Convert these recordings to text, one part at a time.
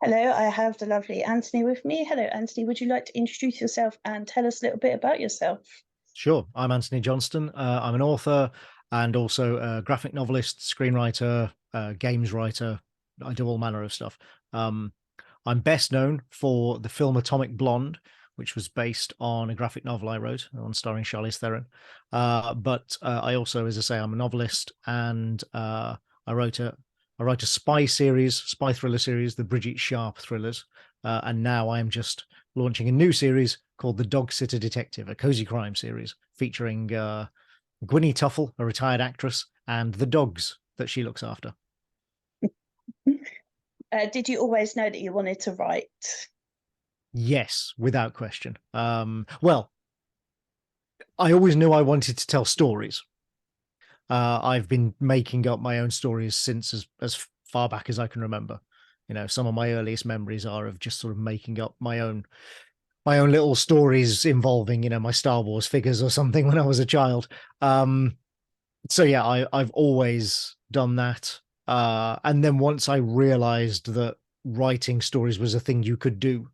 Hello, I have the lovely Anthony with me. Hello, Anthony. Would you like to introduce yourself and tell us a little bit about yourself? Sure. I'm Antony Johnston. I'm an author and also a graphic novelist, screenwriter, games writer. I do all manner of stuff. Um, I'm best known for the film Atomic Blonde, which was based on a graphic novel I wrote, on starring Charlize Theron. But I also, as I say, I'm a novelist, and I wrote a I write a spy thriller series, the Bridget Sharp thrillers, and now I am just launching a new series called The Dog Sitter Detective, a cozy crime series featuring Gwynnie Tuffle, a retired actress, and the dogs that she looks after. Did you always know that you wanted to write? Yes, without question. Well, I always knew I wanted to tell stories. I've been making up my own stories since as far back as I can remember. You know, some of my earliest memories are of just sort of making up my own little stories involving, my Star Wars figures or something when I was a child. So yeah, I've always done that. And then once I realized that writing stories was a thing you could do,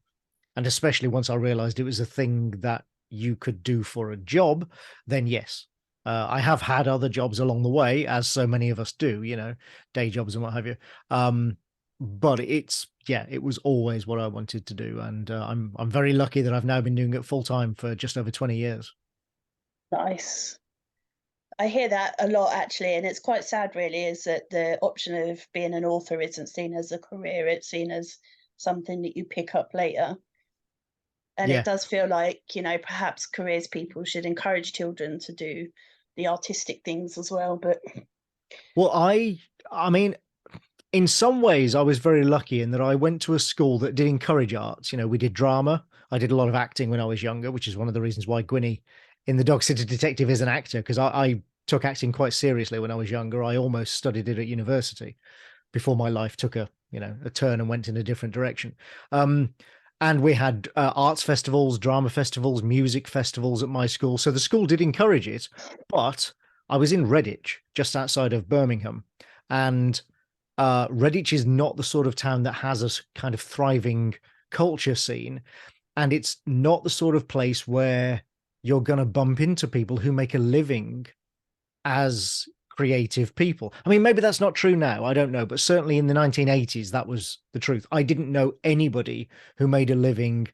and especially once I realized it was a thing that you could do for a job, then yes. I have had other jobs along the way, as so many of us do, day jobs and what have you. But it was always what I wanted to do, and I'm very lucky that I've now been doing it full time for just over 20 years. Nice. I hear that a lot actually, and it's quite sad, really, is that the option of being an author isn't seen as a career, it's seen as something that you pick up later. And it Yeah. does feel like, perhaps careers people should encourage children to do the artistic things as well. But Well, I mean, in some ways, I was very lucky in that I went to a school that did encourage arts. You know, we did drama. I did a lot of acting when I was younger, which is one of the reasons why Gwynnie in The Dog Sitter Detective is an actor, because I took acting quite seriously when I was younger. I almost studied it at university before my life took a turn and went in a different direction. Um, and we had arts festivals, drama festivals, music festivals at my school. So the school did encourage it, but I was in Redditch, just outside of Birmingham, and Redditch is not the sort of town that has a kind of thriving culture scene, and it's not the sort of place where you're going to bump into people who make a living as creative people. I mean, maybe that's not true now. I don't know, but certainly in the 1980s, that was the truth. I didn't know anybody who made a living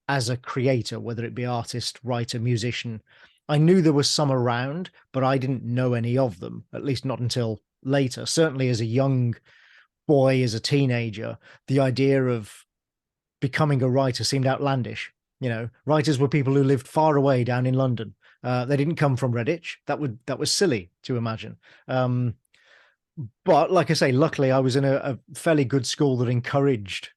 as a creator, whether it be artist, writer, musician. I knew there was some around, but I didn't know any of them, at least not until later. Certainly as a young boy, as a teenager, the idea of becoming a writer seemed outlandish. You know, writers were people who lived far away down in London. They didn't come from Redditch. That was silly to imagine. Um, but like I say, luckily I was in a fairly good school that encouraged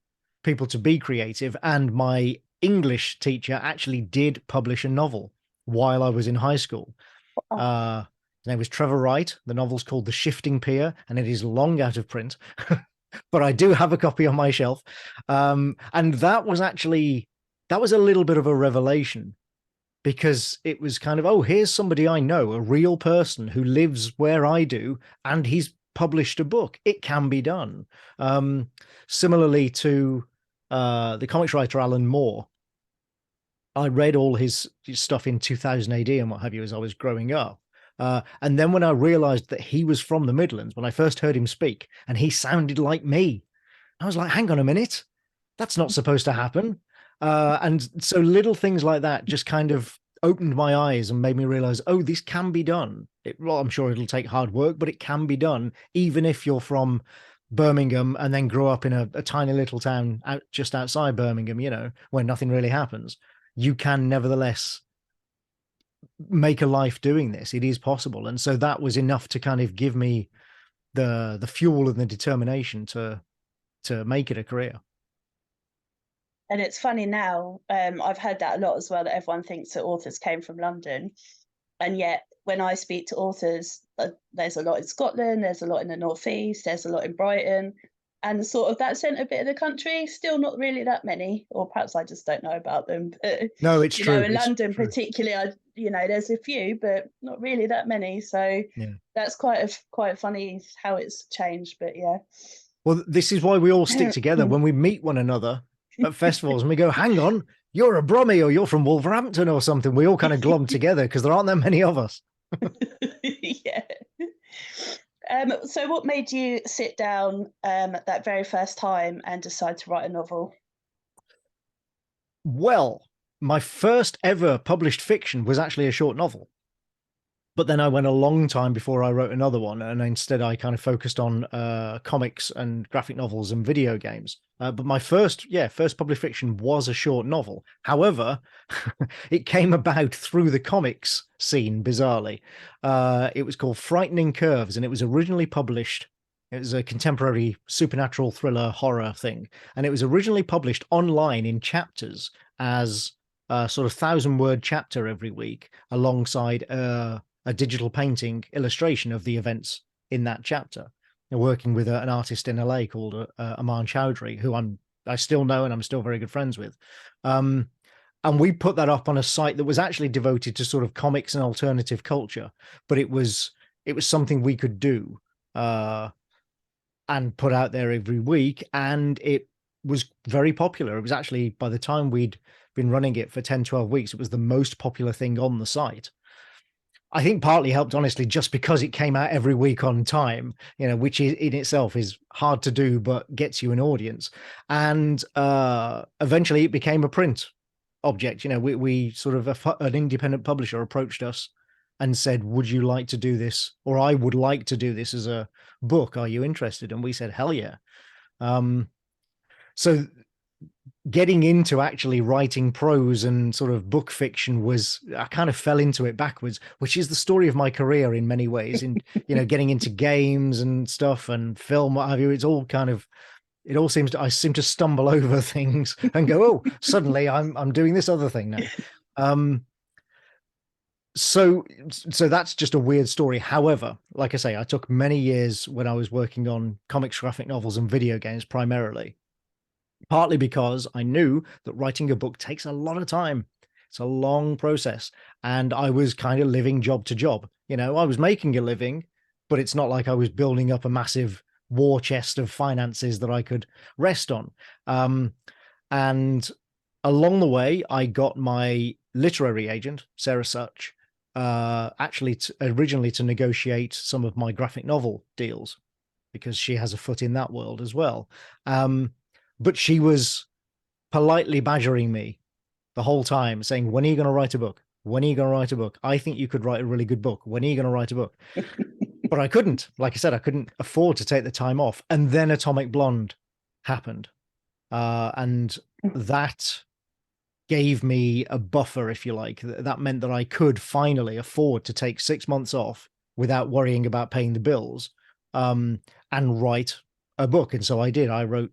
people to be creative, and my English teacher actually did publish a novel while I was in high school. oh, His name was Trevor Wright. The novel's called The Shifting Pier, and it is long out of print. But I do have a copy on my shelf. And that was a little bit of a revelation, because it was kind of, oh, here's somebody I know, a real person who lives where I do, and he's published a book. It can be done. Similarly to the comics writer Alan Moore. I read all his stuff in 2000 AD and what have you as I was growing up. And then when I realized that he was from the Midlands, when I first heard him speak, and he sounded like me, I was like, hang on a minute, that's not supposed to happen. And so little things like that just kind of opened my eyes and made me realize, oh, this can be done. Well, I'm sure it'll take hard work, but it can be done, even if you're from Birmingham and then grow up in a tiny little town just outside Birmingham, where nothing really happens. You can nevertheless make a life doing this. It is possible. And so that was enough to kind of give me the fuel and the determination to make it a career. and it's funny now. I've heard that a lot as well, that everyone thinks that authors came from London. And yet, when I speak to authors, there's a lot in Scotland, there's a lot in the Northeast, there's a lot in Brighton, and sort of that centre bit of the country, still not really that many, or perhaps I just don't know about them. But No, it's true. in It's London true. particularly, there's a few, but not really that many. So Yeah. that's quite funny how it's changed. But yeah. Well, this is why we all stick together when we meet one another at festivals and we go, hang on, you're a Brummie or you're from Wolverhampton or something. We all kind of glom together because there aren't that many of us. Yeah. So what made you sit down that very first time and decide to write a novel? Well, my first ever published fiction was actually a short novel. But then I went a long time before I wrote another one, and instead I kind of focused on comics and graphic novels and video games. But my first published fiction was a short novel. However, it came about through the comics scene, bizarrely. It was called Frightening Curves, and it was originally published. It was a contemporary supernatural thriller horror thing, and it was originally published online in chapters as a sort of 1,000-word chapter every week, alongside a digital painting illustration of the events in that chapter. They're working with an artist in LA called Aman Chowdhury, who I still know and I'm still very good friends with. And we put that up on a site that was actually devoted to sort of comics and alternative culture, but it was something we could do and put out there every week, and it was very popular. It was actually, by the time we'd been running it for 10, 12 weeks, it was the most popular thing on the site. I think partly helped, honestly, just because it came out every week on time, which in itself is hard to do, but gets you an audience. And eventually it became a print object. We sort of, an independent publisher approached us and said, would you like to do this? Or I would like to do this as a book. Are you interested? And we said, hell yeah. So getting into actually writing prose and sort of book fiction I kind of fell into it backwards, which is the story of my career in many ways. And, getting into games and stuff and film, what have you, it all seems to, I seem to stumble over things and go, oh, suddenly I'm doing this other thing now. So that's just a weird story. However, like I say, I took many years when I was working on comics, graphic novels and video games primarily. Partly because I knew that writing a book takes a lot of time. It's a long process. And I was kind of living job to job. I was making a living, but it's not like I was building up a massive war chest of finances that I could rest on. And along the way, I got my literary agent, Sarah Such, actually originally to negotiate some of my graphic novel deals, because she has a foot in that world as well. But she was politely badgering me the whole time, saying, when are you going to write a book? When are you going to write a book? I think you could write a really good book. When are you going to write a book? But I couldn't. Like I said, I couldn't afford to take the time off. And then Atomic Blonde happened. And that gave me a buffer, if you like. That meant that I could finally afford to take 6 months off without worrying about paying the bills, and write a book. And so I did. I wrote,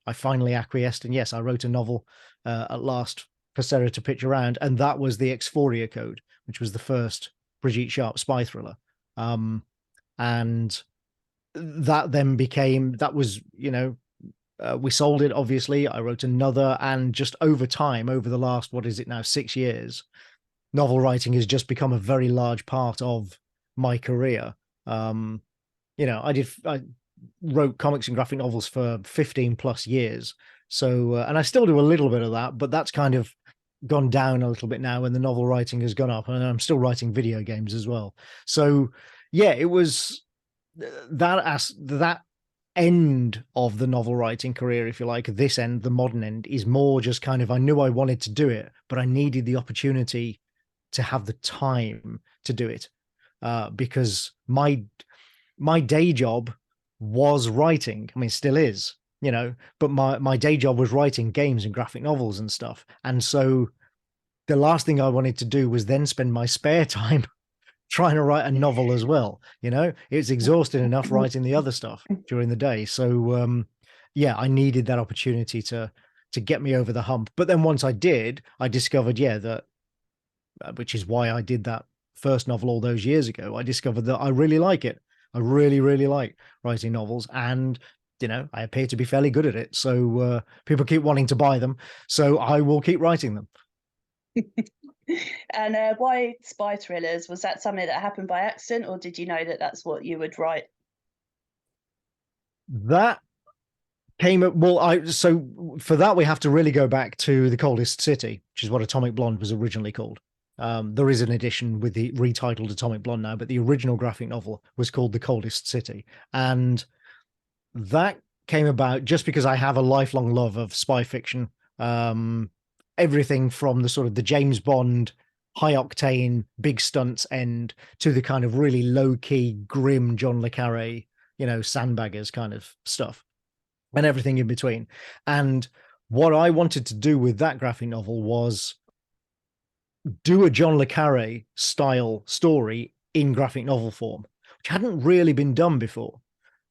I finally acquiesced, and yes, I wrote a novel at last for Sarah to pitch around, and that was the Exphoria Code, which was the first Brigitte Sharp spy thriller. And that then became, that was, we sold it, obviously. I wrote another, and just over time, over the last, what is it now, 6 years, novel writing has just become a very large part of my career. I wrote comics and graphic novels for 15 plus years. So, and I still do a little bit of that, but that's kind of gone down a little bit now, and the novel writing has gone up, and I'm still writing video games as well. So yeah, it was that end of the novel writing career, if you like. This end, the modern end, is more just kind of, I knew I wanted to do it, but I needed the opportunity to have the time to do it, because my day job was writing. I mean, still is, but my day job was writing games and graphic novels and stuff. And so the last thing I wanted to do was then spend my spare time trying to write a novel as well. It's exhausting enough writing the other stuff during the day. So yeah, I needed that opportunity to get me over the hump. But then once I did, I discovered, that which is why I did that first novel all those years ago. I discovered that I really like it. I really, really like writing novels, and I appear to be fairly good at it. So people keep wanting to buy them, so I will keep writing them. And why spy thrillers? Was that something that happened by accident, or did you know that that's what you would write? That Came up well. I so for that we have to really go back to The Coldest City, which is what Atomic Blonde was originally called. There is an edition with the retitled Atomic Blonde now, but the original graphic novel was called The Coldest City, and that came about just because I have a lifelong love of spy fiction. Um, Everything from the sort of the James Bond high octane big stunts end to the kind of really low key grim John le Carre, sandbaggers kind of stuff, and everything in between. And what I wanted to do with that graphic novel was do a John le Carre style story in graphic novel form, which hadn't really been done before.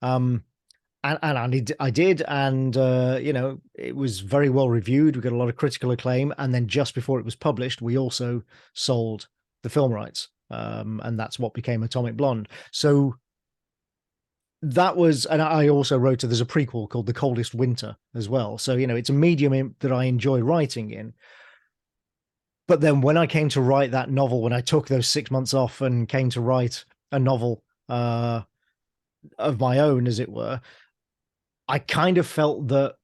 Um, and I did, and it was very well reviewed. We got a lot of critical acclaim, and then just before it was published, we also sold the film rights, and that's what became Atomic Blonde. So that was, and I also wrote. There's a prequel called The Coldest Winter as well. So it's a medium that I enjoy writing in. But then when I came to write that novel, when I took those 6 months off and came to write a novel of my own, as it were, I kind of felt that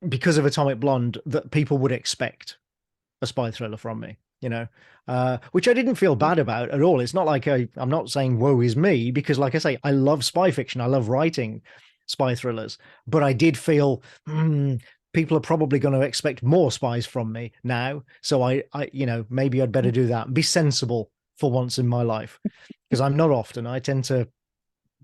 because of Atomic Blonde, that people would expect a spy thriller from me, which I didn't feel bad about at all. It's not like I'm not saying woe is me, because like I say, I love spy fiction. I love writing spy thrillers, but I did feel people are probably going to expect more spies from me now. So I maybe I'd better do that and be sensible for once in my life, because I'm not often. I tend to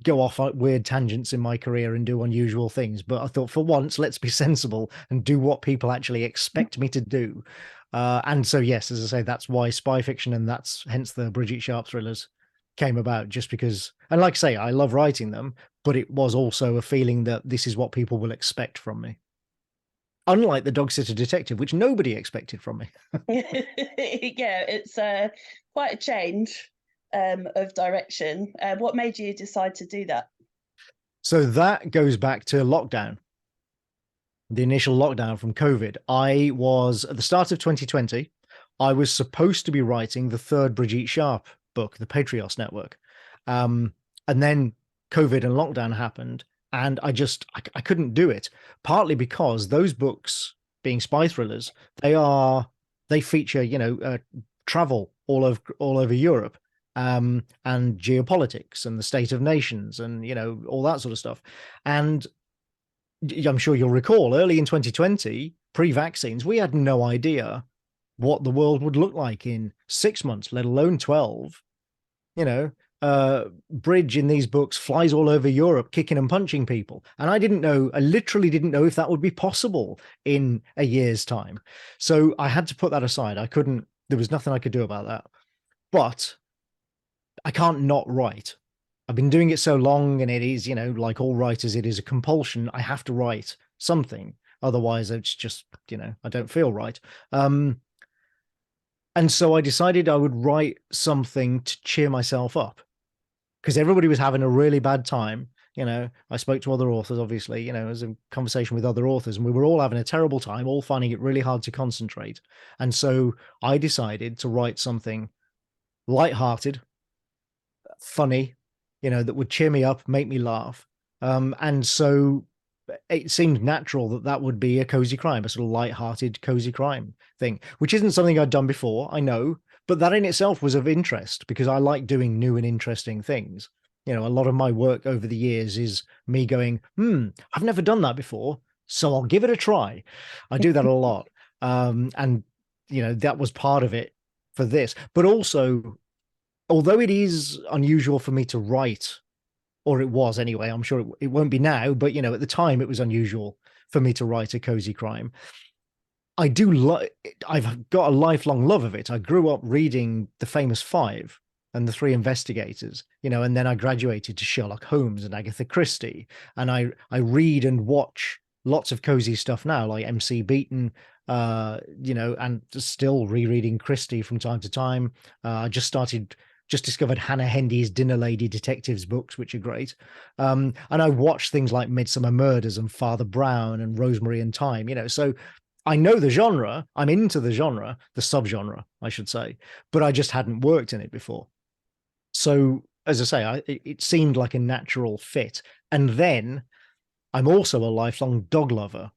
go off weird tangents in my career and do unusual things. But I thought, for once, let's be sensible and do what people actually expect me to do. And so, yes, as I say, that's why spy fiction, and that's hence the Bridget Sharp thrillers came about, just because, and like I say, I love writing them, but it was also a feeling that this is what people will expect from me. Unlike the Dog Sitter Detective, which nobody expected from me. Yeah, it's quite a change of direction. What made you decide to do that? So that goes back to lockdown, the initial lockdown from COVID. I was at the start of 2020. I was supposed to be writing the third Brigitte Sharp book, The Patrios Network, and then COVID and lockdown happened, and I couldn't do it. Partly because those books, being spy thrillers, they feature travel all over Europe, and geopolitics and the state of nations, and all that sort of stuff. And I'm sure you'll recall, early in 2020, pre-vaccines, we had no idea what the world would look like in 6 months, let alone 12. Bridge in these books flies all over Europe, kicking and punching people. And I literally didn't know if that would be possible in a year's time. So I had to put that aside. There was nothing I could do about that. But I can't not write. I've been doing it so long, and it is, like all writers, it is a compulsion. I have to write something. Otherwise, it's just, I don't feel right. And so I decided I would write something to cheer myself up, because everybody was having a really bad time. I spoke to other authors, obviously, as a conversation with other authors, and we were all having a terrible time, all finding it really hard to concentrate. And so I decided to write something lighthearted, funny, that would cheer me up, make me laugh. And so it seemed natural that that would be a cozy crime, a sort of light-hearted cozy crime thing, which isn't something I'd done before, I know, but that in itself was of interest because I like doing new and interesting things. A lot of my work over the years is me going, I've never done that before, so I'll give it a try. I do that a lot. And that was part of it for this. But also, although it is unusual for me to write, or it was anyway, I'm sure it won't be now, but at the time it was unusual for me to write a cozy crime. I've got a lifelong love of it. I grew up reading The Famous Five and The Three Investigators, and then I graduated to Sherlock Holmes and Agatha Christie. And I read and watch lots of cozy stuff now, like MC Beaton, and still rereading Christie from time to time. I just discovered Hannah Hendy's Dinner Lady Detectives books, which are great. And I watched things like Midsummer Murders and Father Brown and Rosemary and Thyme, so I know the genre, I'm into the genre, the subgenre, I should say, but I just hadn't worked in it before. So, as I say, it seemed like a natural fit. And then I'm also a lifelong dog lover.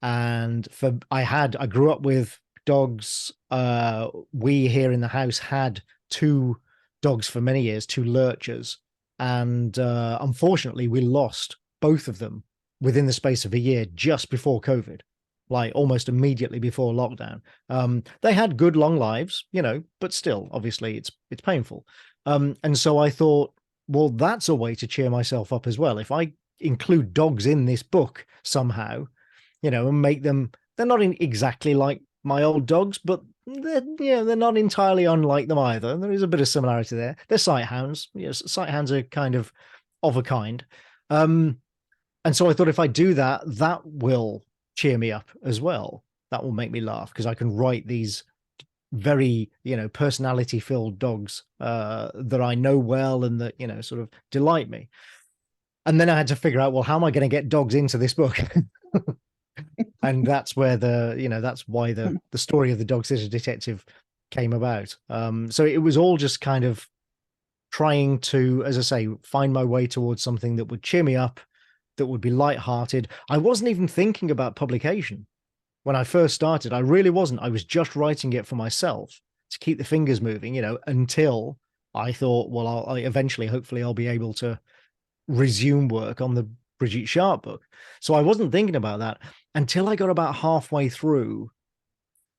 And I grew up with dogs. We here in the house had two dogs for many years, two lurchers. And unfortunately, we lost both of them within the space of a year just before COVID, like almost immediately before lockdown. They had good long lives, but still, obviously, it's painful. And so I thought, well, that's a way to cheer myself up as well. If I include dogs in this book somehow, and make them, they're not exactly like my old dogs, but they're not entirely unlike them either. There is a bit of similarity there. They're sight hounds. Yes, sight hounds are kind of a kind. And so I thought if I do that, that will cheer me up as well. That will make me laugh because I can write these very, personality filled dogs that I know well and that, sort of delight me. And then I had to figure out, well, how am I going to get dogs into this book? And that's where that's why the story of the Dog Sitter Detective came about. So it was all just kind of trying to, as I say, find my way towards something that would cheer me up, that would be lighthearted. I wasn't even thinking about publication when I first started. I really wasn't. I was just writing it for myself to keep the fingers moving, until I thought, well, I eventually, hopefully, I'll be able to resume work on the Brigitte Sharp book. So I wasn't thinking about that until I got about halfway through.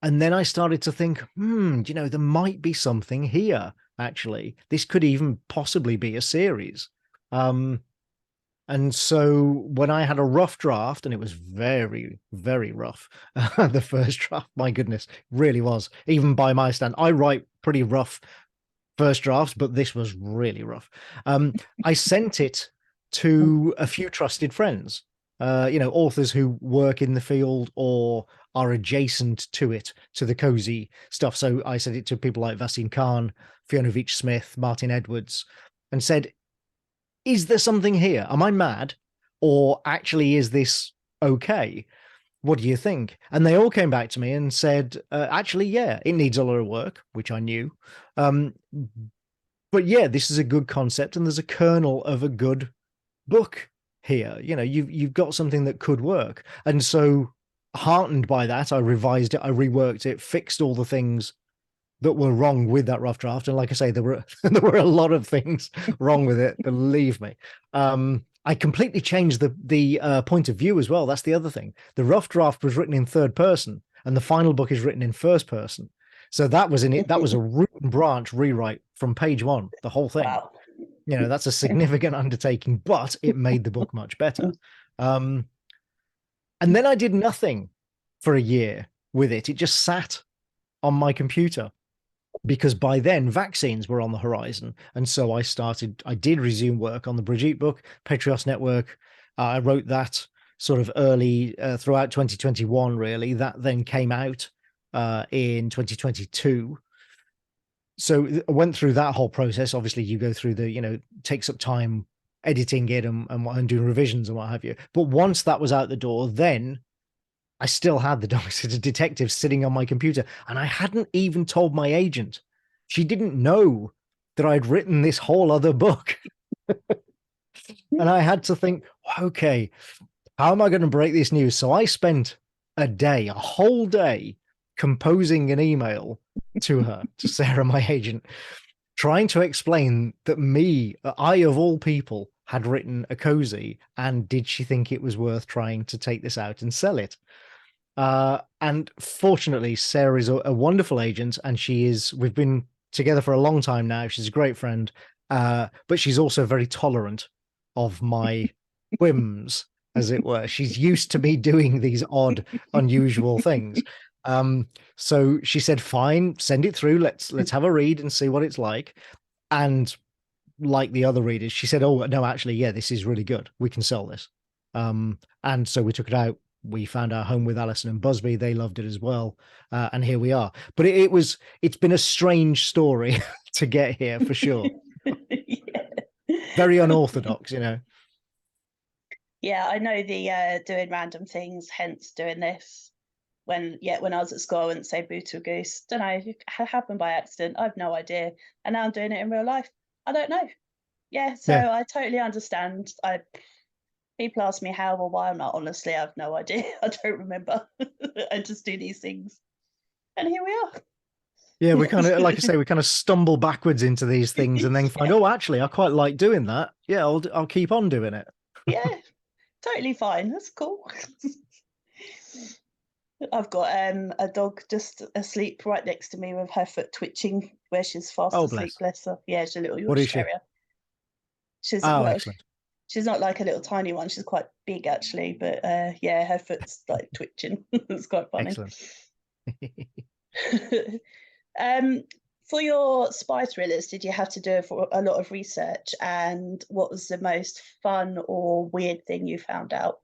And then I started to think, there might be something here, actually. This could even possibly be a series. And so when I had a rough draft, and it was very, very rough, the first draft, my goodness, really was. Even by my stand, I write pretty rough first drafts, but this was really rough. I sent it to a few trusted friends, authors who work in the field or are adjacent to it, to the cozy stuff. So I sent it to people like Vasim Khan, Fiona Veitch-Smith, Martin Edwards, and said, is there something here? Am I mad? Or actually, is this okay? What do you think? And they all came back to me and said, actually, yeah, it needs a lot of work, which I knew. But yeah, this is a good concept, and there's a kernel of a good book here. You've got something that could work. And so, heartened by that, I revised it, I reworked it, fixed all the things that were wrong with that rough draft. And like I say, there were a lot of things wrong with it, believe me. I completely changed the point of view as well. That's the other thing. The rough draft was written in third person, and the final book is written in first person. So that was That was a root and branch rewrite from page one, the whole thing. Wow. That's a significant undertaking, but it made the book much better. And then I did nothing for a year with it. It just sat on my computer, because by then vaccines were on the horizon. And so I did resume work on the Brigitte book, Patrios Network. I wrote that sort of early throughout 2021, really. That then came out in 2022. So I went through that whole process. Obviously, you go through takes up time editing it and doing revisions and what have you. But once that was out the door, then I still had the Dog Sitter Detective sitting on my computer, and I hadn't even told my agent. She didn't know that I'd written this whole other book. And I had to think, okay, how am I going to break this news? So I spent a whole day, composing an email to her, to Sarah, my agent, trying to explain that I of all people, had written a cozy, and did she think it was worth trying to take this out and sell it? And fortunately, Sarah is a wonderful agent, and we've been together for a long time now. She's a great friend, but she's also very tolerant of my whims, as it were. She's used to me doing these odd, unusual things. So she said, fine, send it through. Let's have a read and see what it's like. And like the other readers, she said, oh, no, actually, yeah, this is really good. We can sell this. And so we took it out. We found our home with Alison and Busby. They loved it as well. And here we are. But it's been a strange story to get here, for sure. Yeah. Very unorthodox, Yeah, I know the doing random things, hence doing this. When I was at school, I wouldn't say boo to a goose. Don't know, it happened by accident. I've no idea. And now I'm doing it in real life. I don't know. Yeah, so Yeah. I totally understand. People ask me how or why. I'm like, honestly, I have no idea. I don't remember. I just do these things, and here we are. Yeah, we kind of, like I say, we kind of stumble backwards into these things and then find, Yeah, oh, actually, I quite like doing that. Yeah, I'll keep on doing it. yeah, totally fine. That's cool. I've got a dog just asleep right next to me with her foot twitching where she's fast Oh, asleep. bless. Bless her. Yeah, she's a little What is Yorkshire she? Terrier. She's Oh, well, excellent. she's not like a little tiny one. She's quite big actually, but yeah, her foot's like twitching. It's quite funny. Excellent. um, for your spy thrillers, did you have to do a lot of research? And what was the most fun or weird thing you found out?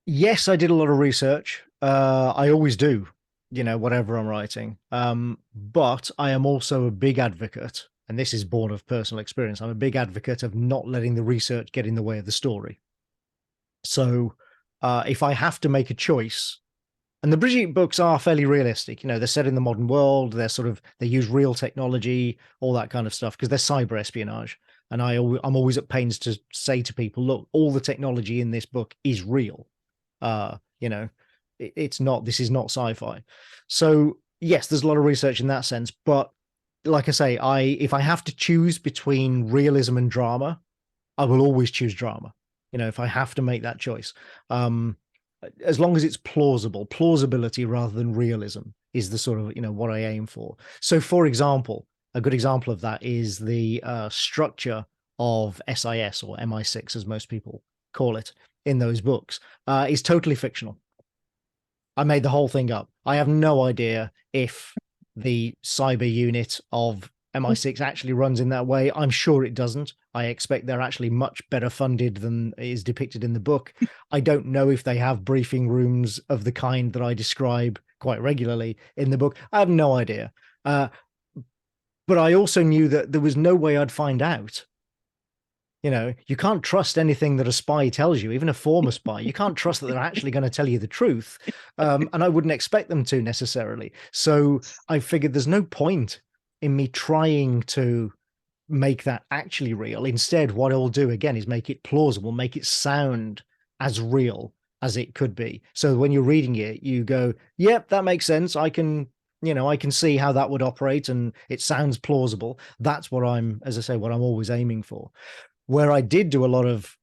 Yes, I did a lot of research. I always do, whatever I'm writing. But I am also a big advocate, and this is born of personal experience. I'm a big advocate of not letting the research get in the way of the story. So if I have to make a choice, and the Brigitte books are fairly realistic, they're set in the modern world, they use real technology, all that kind of stuff, because they're cyber espionage. And I'm always at pains to say to people, look, all the technology in this book is real. You know, it's not, this is not sci-fi. So yes, there's a lot of research in that sense, but like I say, if I have to choose between realism and drama, I will always choose drama. If I have to make that choice, as long as it's plausibility rather than realism is the sort of, what I aim for. So for example, a good example of that is the structure of SIS or MI6, as most people call it in those books, is totally fictional. I made the whole thing up. I have no idea if the cyber unit of MI6 actually runs in that way. I'm sure it doesn't. I expect they're actually much better funded than is depicted in the book. I don't know if they have briefing rooms of the kind that I describe quite regularly in the book. I have no idea. But I also knew that there was no way I'd find out. You can't trust anything that a spy tells you, even a former spy. You can't trust that they're actually going to tell you the truth. And I wouldn't expect them to necessarily. So I figured there's no point in me trying to make that actually real. Instead, what I'll do again is make it plausible, make it sound as real as it could be. So when you're reading it, you go, yep, that makes sense. I can see how that would operate and it sounds plausible. That's what as I say, what I'm always aiming for. Where I did do a lot of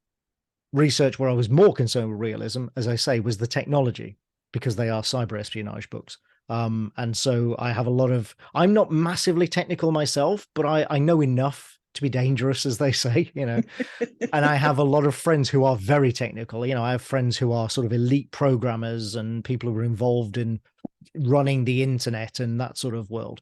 research where I was more concerned with realism, as I say, was the technology, because they are cyber espionage books. And so I have I'm not massively technical myself, but I know enough to be dangerous, as they say, and I have a lot of friends who are very technical. I have friends who are sort of elite programmers and people who are involved in running the internet and that sort of world.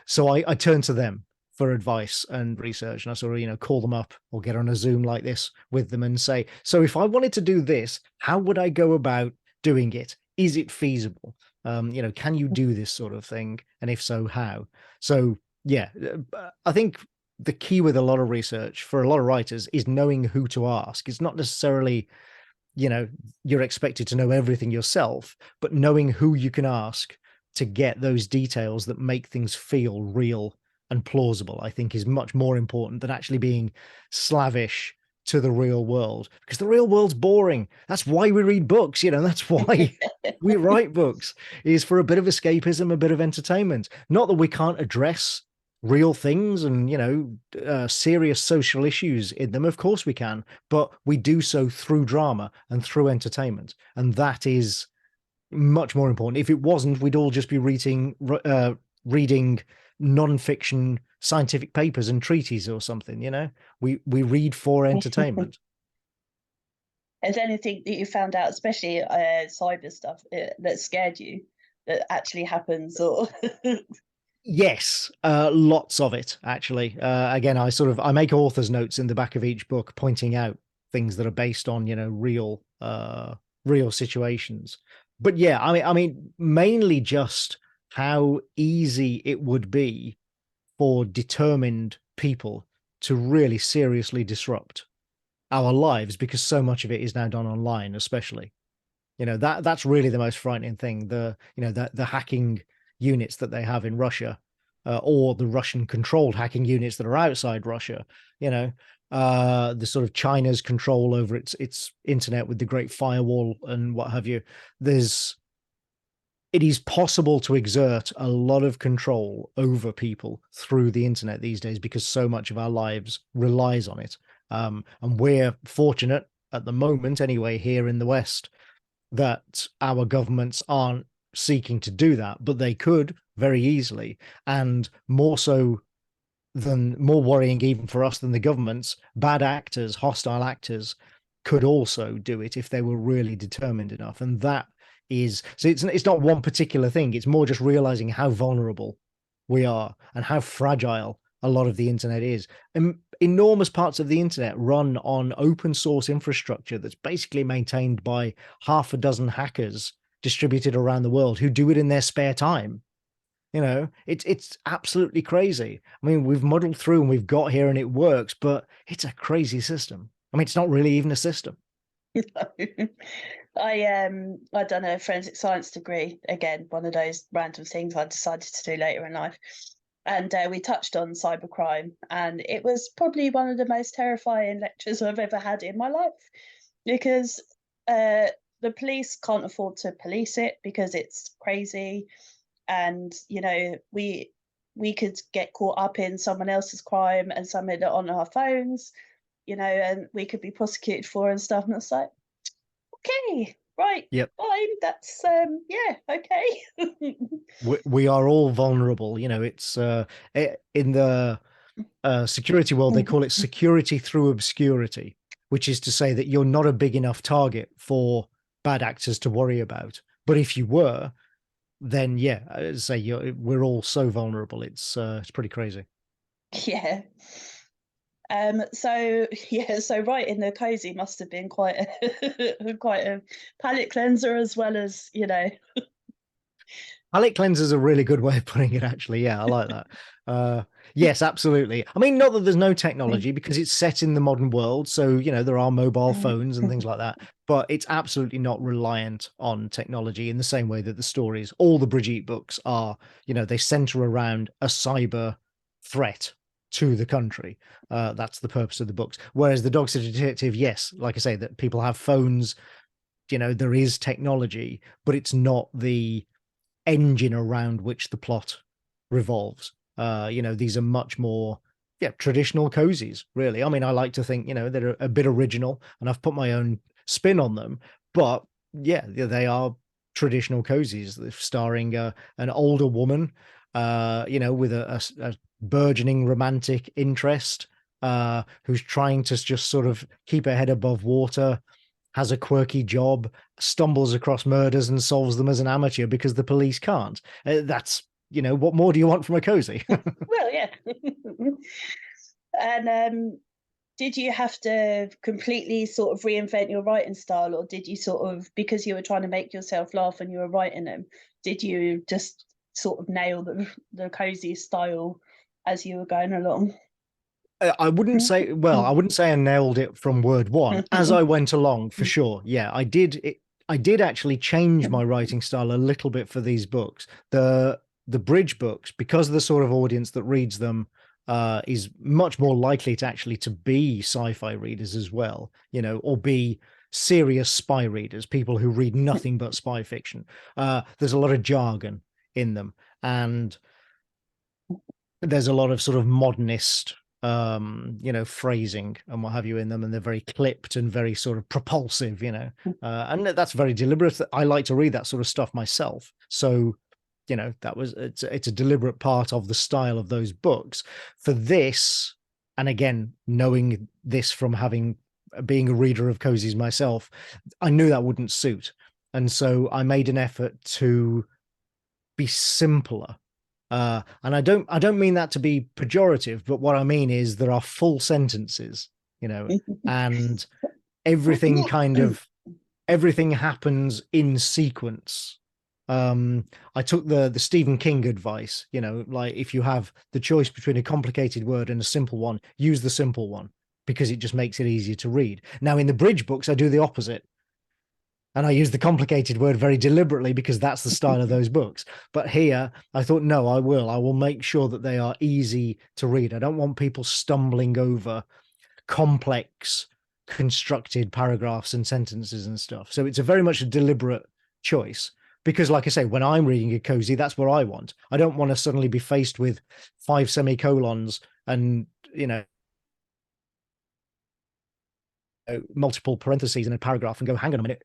So I turn to them for advice and research, and I sort of call them up or get on a Zoom like this with them and say, so if I wanted to do this, how would I go about doing it? Is it feasible? Can you do this sort of thing, and if so, how? So yeah, I think the key with a lot of research for a lot of writers is knowing who to ask. It's not necessarily you're expected to know everything yourself, but knowing who you can ask to get those details that make things feel real and plausible, I think, is much more important than actually being slavish to the real world, because the real world's boring. That's why we read books, that's why we write books, is for a bit of escapism, a bit of entertainment. Not that we can't address real things and serious social issues in them. Of course we can, but we do so through drama and through entertainment, and that is much more important. If it wasn't, we'd all just be reading non-fiction scientific papers and treatises or something. We read for entertainment. Is there anything that you found out, especially cyber stuff, that scared you that actually happens, or Yes, lots of it actually. Again, I make author's notes in the back of each book, pointing out things that are based on real situations. But yeah, I mean, mainly just how easy it would be for determined people to really seriously disrupt our lives, because so much of it is now done online, especially. That's really the most frightening thing. The hacking units that they have in Russia, or the Russian controlled hacking units that are outside Russia, you know, the sort of China's control over its internet with the Great Firewall and what have you. It is possible to exert a lot of control over people through the internet these days because so much of our lives relies on it. And we're fortunate at the moment, anyway, here in the West, that our governments aren't seeking to do that, but they could very easily. And more so than, more worrying even for us than the governments, bad actors, hostile actors could also do it if they were really determined enough. And that is, so it's not one particular thing. It's more just realizing how vulnerable we are and how fragile a lot of the internet is. And enormous parts of the internet run on open source infrastructure that's basically maintained by half a dozen hackers distributed around the world who do it in their spare time. You know, it's absolutely crazy. I mean, we've muddled through and we've got here and it works, but it's a crazy system. I mean, it's not really even a system. I done a forensic science degree, again, one of those random things I decided to do later in life. And we touched on cybercrime, and it was probably one of the most terrifying lectures I've ever had in my life, because the police can't afford to police it because it's crazy, and we could get caught up in someone else's crime and submit it on our phones, and we could be prosecuted for and stuff. And it's like, okay, right, Yep. fine, that's yeah, okay. We are all vulnerable. You know, it's in the security world, they call it security through obscurity, which is to say that you're not a big enough target for bad actors to worry about. But if you were, then yeah, we're all so vulnerable. It's pretty crazy. Yeah. So yeah, so writing the cozy must have been quite a quite a palate cleanser, as well as Palette cleanser is a really good way of putting it, actually. Yeah, I like that. Yes, absolutely. I mean, not that there's no technology because it's set in the modern world. So, there are mobile phones and things like that, but it's absolutely not reliant on technology in the same way that the stories, all the Brigitte books are, they center around a cyber threat to the country. That's the purpose of the books. Whereas the Dog City Detective, yes, like I say, that people have phones, there is technology, but it's not the engine around which the plot revolves. These are much more traditional cozies, really. I mean, I like to think, they're a bit original and I've put my own spin on them, but yeah, they are traditional cozies starring an older woman, with a burgeoning romantic interest, who's trying to just sort of keep her head above water, has a quirky job, stumbles across murders and solves them as an amateur because the police can't. That's, what more do you want from a cozy? well, yeah. And did you have to completely sort of reinvent your writing style, or did you sort of, because you were trying to make yourself laugh and you were writing them, did you just sort of nail the cozy style as you were going along? I wouldn't say, I wouldn't say I nailed it from word one. As I went along, for sure. Yeah, I did. I did actually change my writing style a little bit for these books. The bridge books, because of the sort of audience that reads them, is much more likely to actually to be sci-fi readers as well, or be serious spy readers, people who read nothing but spy fiction. There's a lot of jargon in them, and there's a lot of sort of modernist phrasing and what have you in them, and they're very clipped and very sort of propulsive, and that's very deliberate. I like to read that sort of stuff myself, so it's a deliberate part of the style of those books. For this, and again, knowing this from being a reader of cozies myself, I knew that wouldn't suit, and so I made an effort to be simpler. And I don't mean that to be pejorative, but what I mean is there are full sentences, and everything happens in sequence. I took the Stephen King advice, like if you have the choice between a complicated word and a simple one, use the simple one because it just makes it easier to read. Now in the bridge books, I do the opposite. And I use the complicated word very deliberately because that's the style of those books. But here, I thought, no, I will. I will make sure that they are easy to read. I don't want people stumbling over complex, constructed paragraphs and sentences and stuff. So it's a very much a deliberate choice. Because, like I say, when I'm reading a cozy, that's what I want. I don't want to suddenly be faced with 5 semicolons and, multiple parentheses in a paragraph and go, hang on a minute,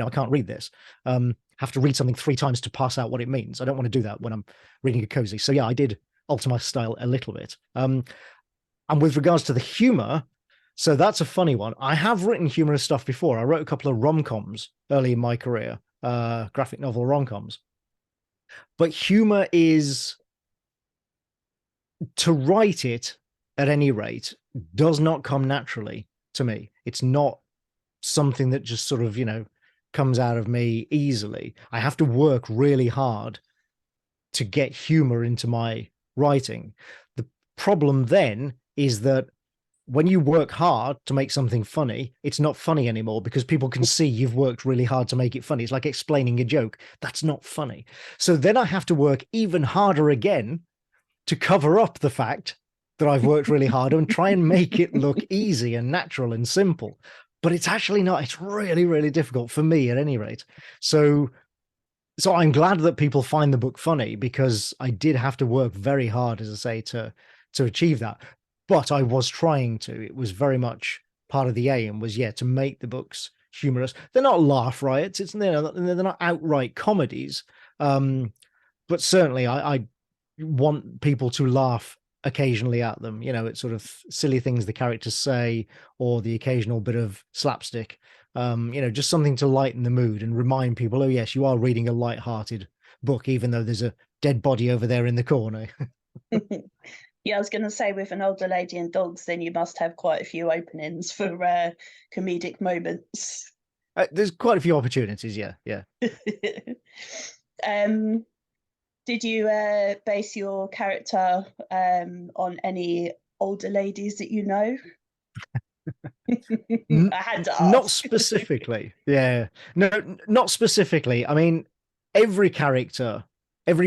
I can't read this. Have to read something 3 times to pass out what it means. I don't want to do that when I'm reading a cozy. So yeah, I did alter my style a little bit. And with regards to the humor, so that's a funny one. I have written humorous stuff before. I wrote a couple of rom-coms early in my career, graphic novel rom-coms. But humor is, to write it at any rate, does not come naturally to me. It's not something that just sort of, comes out of me easily. I have to work really hard to get humor into my writing. The problem then is that when you work hard to make something funny, it's not funny anymore because people can see you've worked really hard to make it funny. It's like explaining a joke. That's not funny. So then I have to work even harder again to cover up the fact that I've worked really hard and try and make it look easy and natural and simple. But it's actually not. It's really, really difficult for me at any rate. So I'm glad that people find the book funny because I did have to work very hard, as I say, to achieve that. But I was trying to. It was very much part of the aim was, to make the books humorous. They're not laugh riots. They're not outright comedies. But certainly I want people to laugh occasionally at them. It's sort of silly things the characters say or the occasional bit of slapstick. Just something to lighten the mood and remind people, oh yes, you are reading a light-hearted book, even though there's a dead body over there in the corner. Yeah, I was going to say, with an older lady and dogs, then you must have quite a few openings for comedic moments. There's quite a few opportunities, yeah. Did you base your character on any older ladies that you know? I had to ask. Not specifically. Yeah. No, not specifically. I mean, every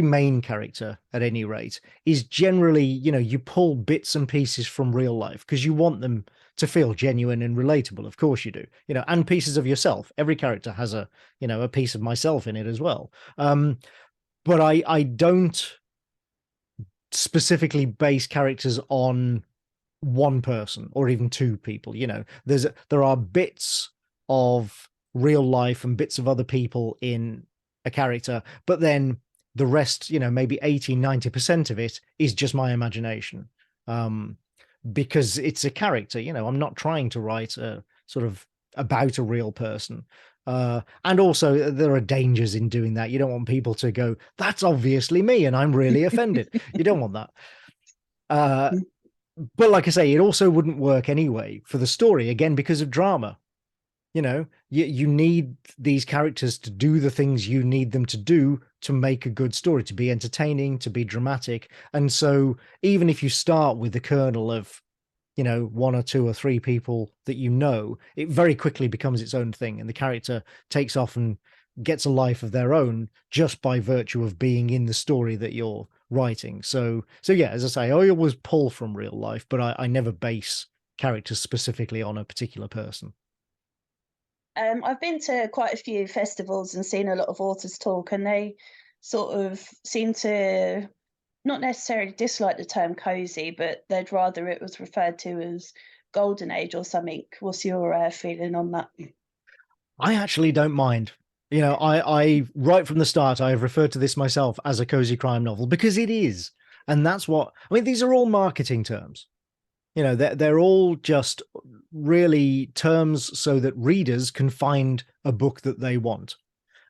main character at any rate is generally, you pull bits and pieces from real life because you want them to feel genuine and relatable. Of course you do, and pieces of yourself. Every character has a piece of myself in it as well. But I don't specifically base characters on one person or even 2 people. There are bits of real life and bits of other people in a character, but then the rest, maybe 80-90% of it is just my imagination, because it's a character. I'm not trying to write a sort of about a real person. And also there are dangers in doing that. You don't want people to go, that's obviously me and I'm really offended. You don't want that. But like I say, it also wouldn't work anyway for the story, again, because of drama. You need these characters to do the things you need them to do to make a good story, to be entertaining, to be dramatic. And so even if you start with the kernel of, 1 or 2 or 3 people that it very quickly becomes its own thing. And the character takes off and gets a life of their own just by virtue of being in the story that you're writing. So yeah, as I say, I always pull from real life, but I never base characters specifically on a particular person. I've been to quite a few festivals and seen a lot of authors talk, and they sort of seem to not necessarily dislike the term cozy, but they'd rather it was referred to as golden age or something. What's your feeling on that? I actually don't mind. I right from the start, I have referred to this myself as a cozy crime novel because it is. And that's what, I mean, these are all marketing terms. They're all just really terms so that readers can find a book that they want.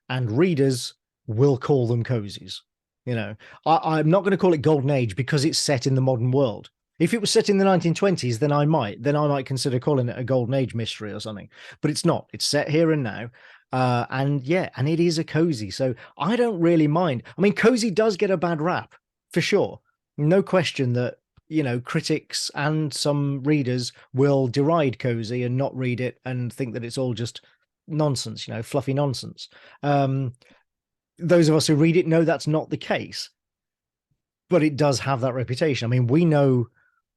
And readers will call them cozies. I'm not going to call it golden age because it's set in the modern world. If it was set in the 1920s, then I might consider calling it a golden age mystery or something. But it's not. It's set here and now. And it is a cozy. So I don't really mind. I mean, cozy does get a bad rap, for sure. No question that, critics and some readers will deride cozy and not read it and think that it's all just nonsense, fluffy nonsense. Those of us who read it know that's not the case, but it does have that reputation. I mean, we know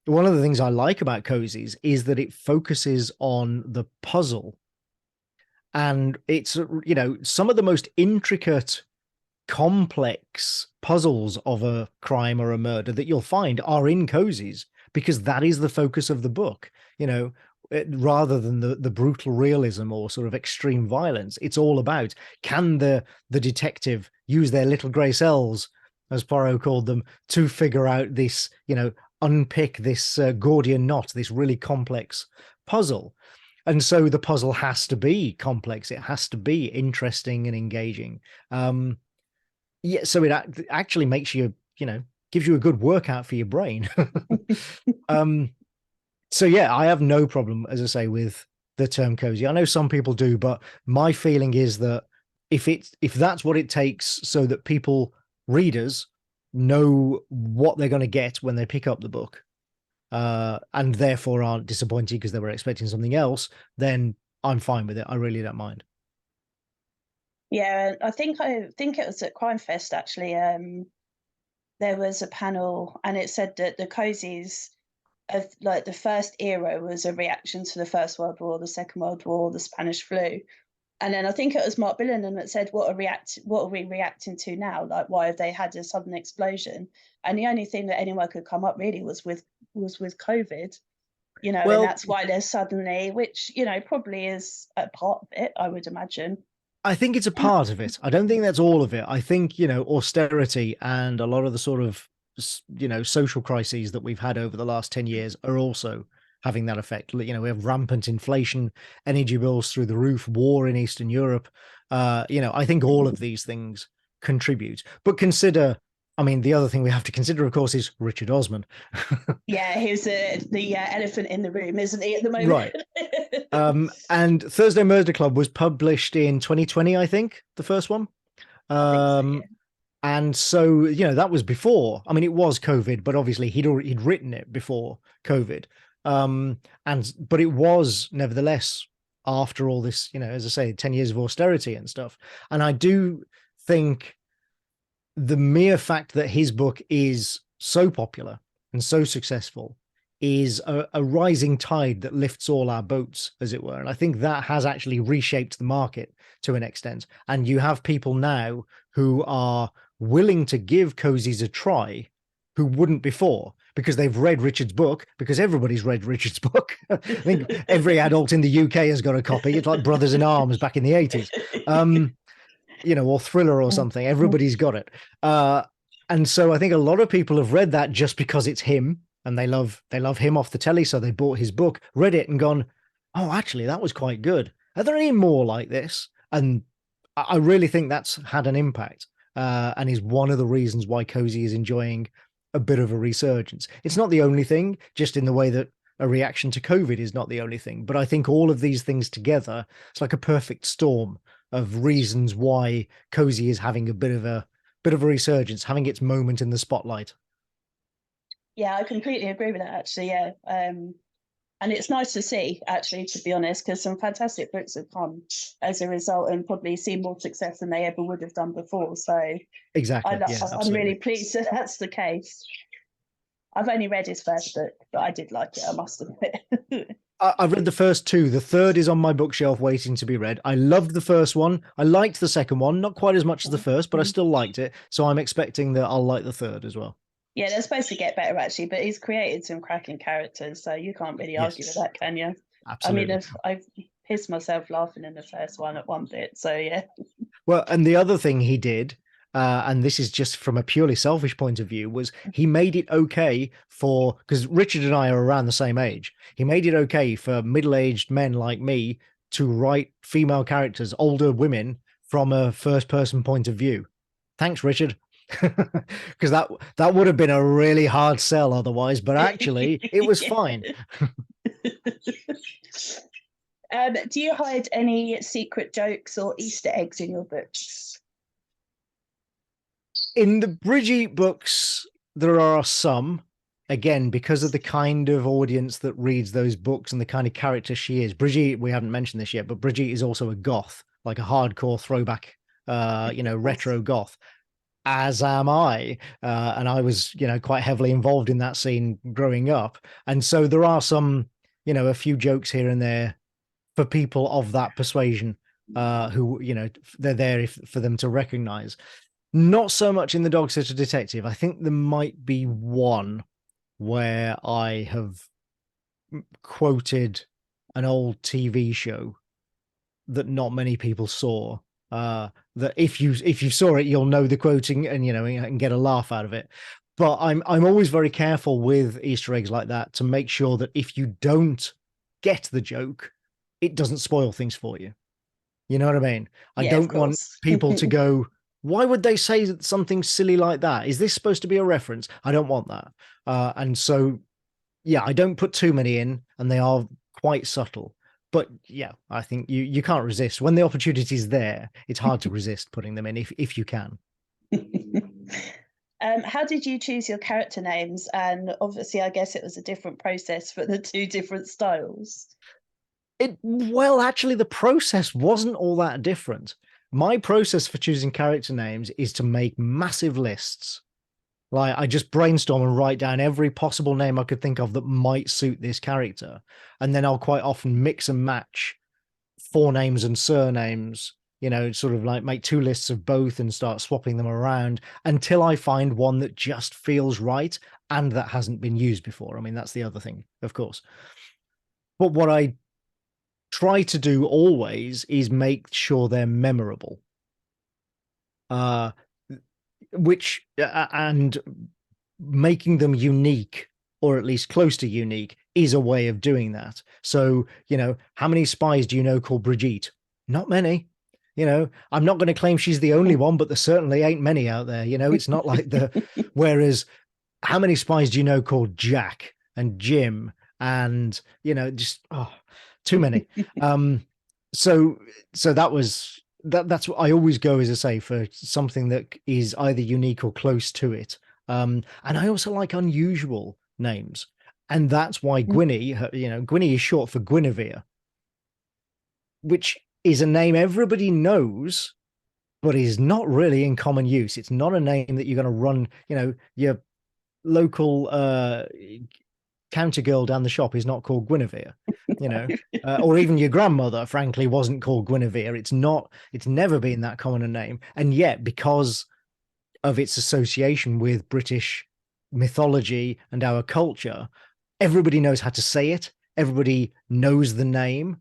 one of the things I like about cozies is that it focuses on the puzzle, and it's some of the most intricate, complex puzzles of a crime or a murder that you'll find are in cozies, because that is the focus of the book. Rather than the brutal realism or sort of extreme violence, it's all about, can the detective use their little grey cells, as Poirot called them, to figure out this, unpick this Gordian knot, this really complex puzzle. And so the puzzle has to be complex. It has to be interesting and engaging. Yeah, so it actually makes you, gives you a good workout for your brain. So yeah, I have no problem, as I say, with the term cozy. I know some people do, but my feeling is that if that's what it takes so that readers know what they're going to get when they pick up the book, and therefore aren't disappointed because they were expecting something else, then I'm fine with it. I really don't mind. Yeah, I think it was at Crime Fest actually. There was a panel, and it said that the cozies of like the first era was a reaction to the First World War, the Second World War, the Spanish flu. And then I think it was Mark Billingham that said, what are we reacting to now? Like, why have they had a sudden explosion? And the only thing that anyone could come up really was with COVID, and Well, that's why there's suddenly, which, probably is a part of it, I would imagine. I think it's a part of it. I don't think that's all of it. I think, austerity and a lot of the sort of, social crises that we've had over the last 10 years are also having that effect. We have rampant inflation, energy bills through the roof, war in Eastern Europe. I think all of these things contribute. But the other thing we have to consider, of course, is Richard Osman. Yeah, he's the elephant in the room, isn't he, at the moment? Right. And Thursday Murder Club was published in 2020, I think, the first one. I think so, yeah. And so, that was before. I mean, it was COVID, but obviously he'd written it before COVID. But it was nevertheless after all this, as I say, 10 years of austerity and stuff. And I do think the mere fact that his book is so popular and so successful is a rising tide that lifts all our boats, as it were. And I think that has actually reshaped the market to an extent. And you have people now who are willing to give cozies a try who wouldn't before, because they've read Richard's book, because everybody's read Richard's book. I think every adult in the UK has got a copy. It's like Brothers in Arms back in the 80s. Or Thriller or something. Everybody's got it. And so I think a lot of people have read that just because it's him, and they love him off the telly. So they bought his book, read it, and gone, oh, actually, that was quite good. Are there any more like this? And I really think that's had an impact, and is one of the reasons why cozy is enjoying a bit of a resurgence. It's not the only thing, just in the way that a reaction to COVID is not the only thing. But I think all of these things together, it's like a perfect storm of reasons why cozy is having a bit of a resurgence, having its moment in the spotlight. Yeah, I completely agree with that, actually. Yeah. And it's nice to see, actually, to be honest, because some fantastic books have come as a result and probably seen more success than they ever would have done before. So Exactly. Yeah, I'm really pleased that that's the case. I've only read his first book, but I did like it, I must admit. I've read the first two. The third is on my bookshelf waiting to be read. I loved the first one. I liked the second one, not quite as much as the first, but I still liked it. So I'm expecting that I'll like the third as well. Yeah, they're supposed to get better, actually, but he's created some cracking characters, so you can't really argue with that, can you? Absolutely. I mean, I've pissed myself laughing in the first one at one bit, so yeah. Well, and the other thing he did, and this is just from a purely selfish point of view, was he made it okay for, because Richard and I are around the same age, he made it okay for middle-aged men like me to write female characters, older women, from a first-person point of view. Thanks, Richard. Because that would have been a really hard sell otherwise, but actually it was fine. Do you hide any secret jokes or Easter eggs in your books? In the Bridgie books, there are some. again, because of the kind of audience that reads those books and the kind of character she is. Brigitte, we haven't mentioned this yet, but Brigitte is also a goth, like a hardcore throwback, Yes. retro goth, as am I. And I was, quite heavily involved in that scene growing up. And so there are some, a few jokes here and there for people of that persuasion, who, they're there for them to recognize. Not so much in The Dog Sitter Detective. I think there might be one where I have quoted an old TV show that not many people saw. That if you saw it, you'll know the quoting and and get a laugh out of it. But I'm always very careful with Easter eggs like that to make sure that if you don't get the joke, it doesn't spoil things for you. You know what I mean? I Yeah, of don't want course. people to go, why would they say something silly like that? Is this supposed to be a reference? I don't want that. And so, yeah, I don't put too many in, and they are quite subtle. But yeah, I think you can't resist. When the opportunity's there, it's hard to resist putting them in if you can. How did you choose your character names? And obviously, I guess it was a different process for the two different styles. Well, actually, the process wasn't all that different. My process for choosing character names is to make massive lists. Like, I just brainstorm and write down every possible name I could think of that might suit this character. And then I'll quite often mix and match forenames and surnames, sort of like make two lists of both and start swapping them around until I find one that just feels right and that hasn't been used before. I mean, that's the other thing, of course. But what I try to do always is make sure they're memorable. Which and making them unique, or at least close to unique, is a way of doing that. So, how many spies do you know called Brigitte? Not many. I'm not going to claim she's the only one, but there certainly ain't many out there. It's not like whereas how many spies do you know called Jack and Jim and, just, too many. So that's what I always go, as I say, for something that is either unique or close to it. And I also like unusual names. And that's why Gwynny, Gwynny is short for Guinevere, which is a name everybody knows, but is not really in common use. It's not a name that you're going to run, your local counter girl down the shop is not called Guinevere, or even your grandmother, frankly, wasn't called Guinevere. It's never been that common a name. And yet, because of its association with British mythology and our culture, everybody knows how to say it. Everybody knows the name.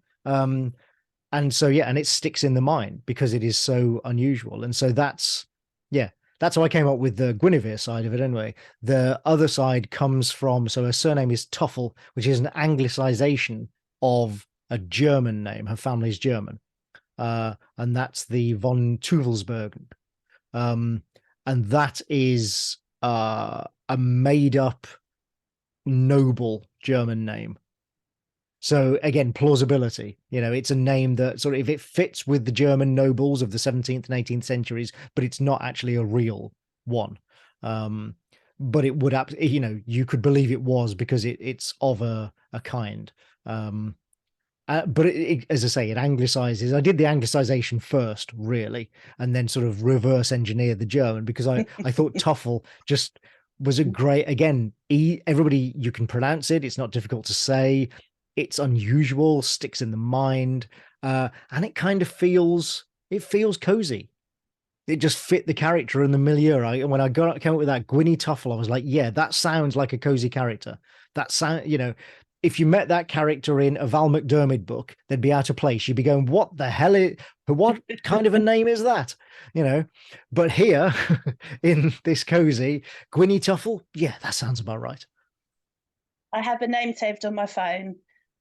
And so, yeah, and it sticks in the mind because it is so unusual. And so that's how I came up with the Guinevere side of it anyway. The other side comes from, so her surname is Tuffle, which is an anglicization of a German name. Her family's German. And that's the von Tuvelsbergen. And that is a made up noble German name. So again, plausibility. It's a name that sort of, if it fits with the German nobles of the 17th and 18th centuries, but it's not actually a real one. But it would, you could believe it was because it's of a kind. But as I say, it anglicizes. I did the anglicization first, really, and then sort of reverse engineered the German because I thought Tuffle just was a great, again, everybody, you can pronounce it. It's not difficult to say. It's unusual, sticks in the mind, and it kind of feels cozy. It just fit the character and the milieu. When I came up with that Gwynny Tuffle, I was like, yeah, that sounds like a cozy character. That sound, if you met that character in a Val McDermid book, they'd be out of place. You'd be going, what the hell what kind of a name is that? But here in this cozy Gwynny Tuffle, yeah, that sounds about right. I have a name saved on my phone,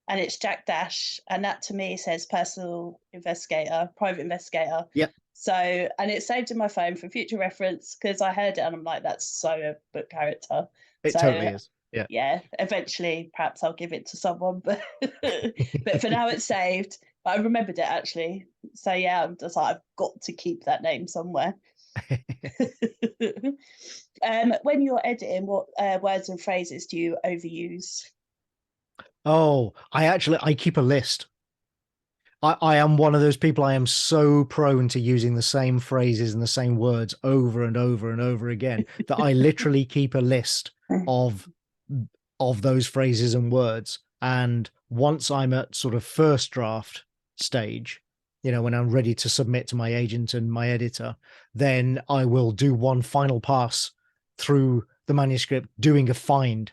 and it's Jack Dash, and that to me says personal investigator, private investigator. Yep. So, and it's saved in my phone for future reference because I heard it and I'm like, that's so a book character. It totally is. Yeah, eventually perhaps I'll give it to someone, but but for now it's saved. I remembered it actually. So yeah, I'm just like, I've got to keep that name somewhere. When you're editing, what words and phrases do you overuse? Oh, I keep a list. I am one of those people. I am so prone to using the same phrases and the same words over and over and over again that I literally keep a list of those phrases and words. And once I'm at sort of first draft stage, when I'm ready to submit to my agent and my editor, then I will do one final pass through the manuscript, doing a find.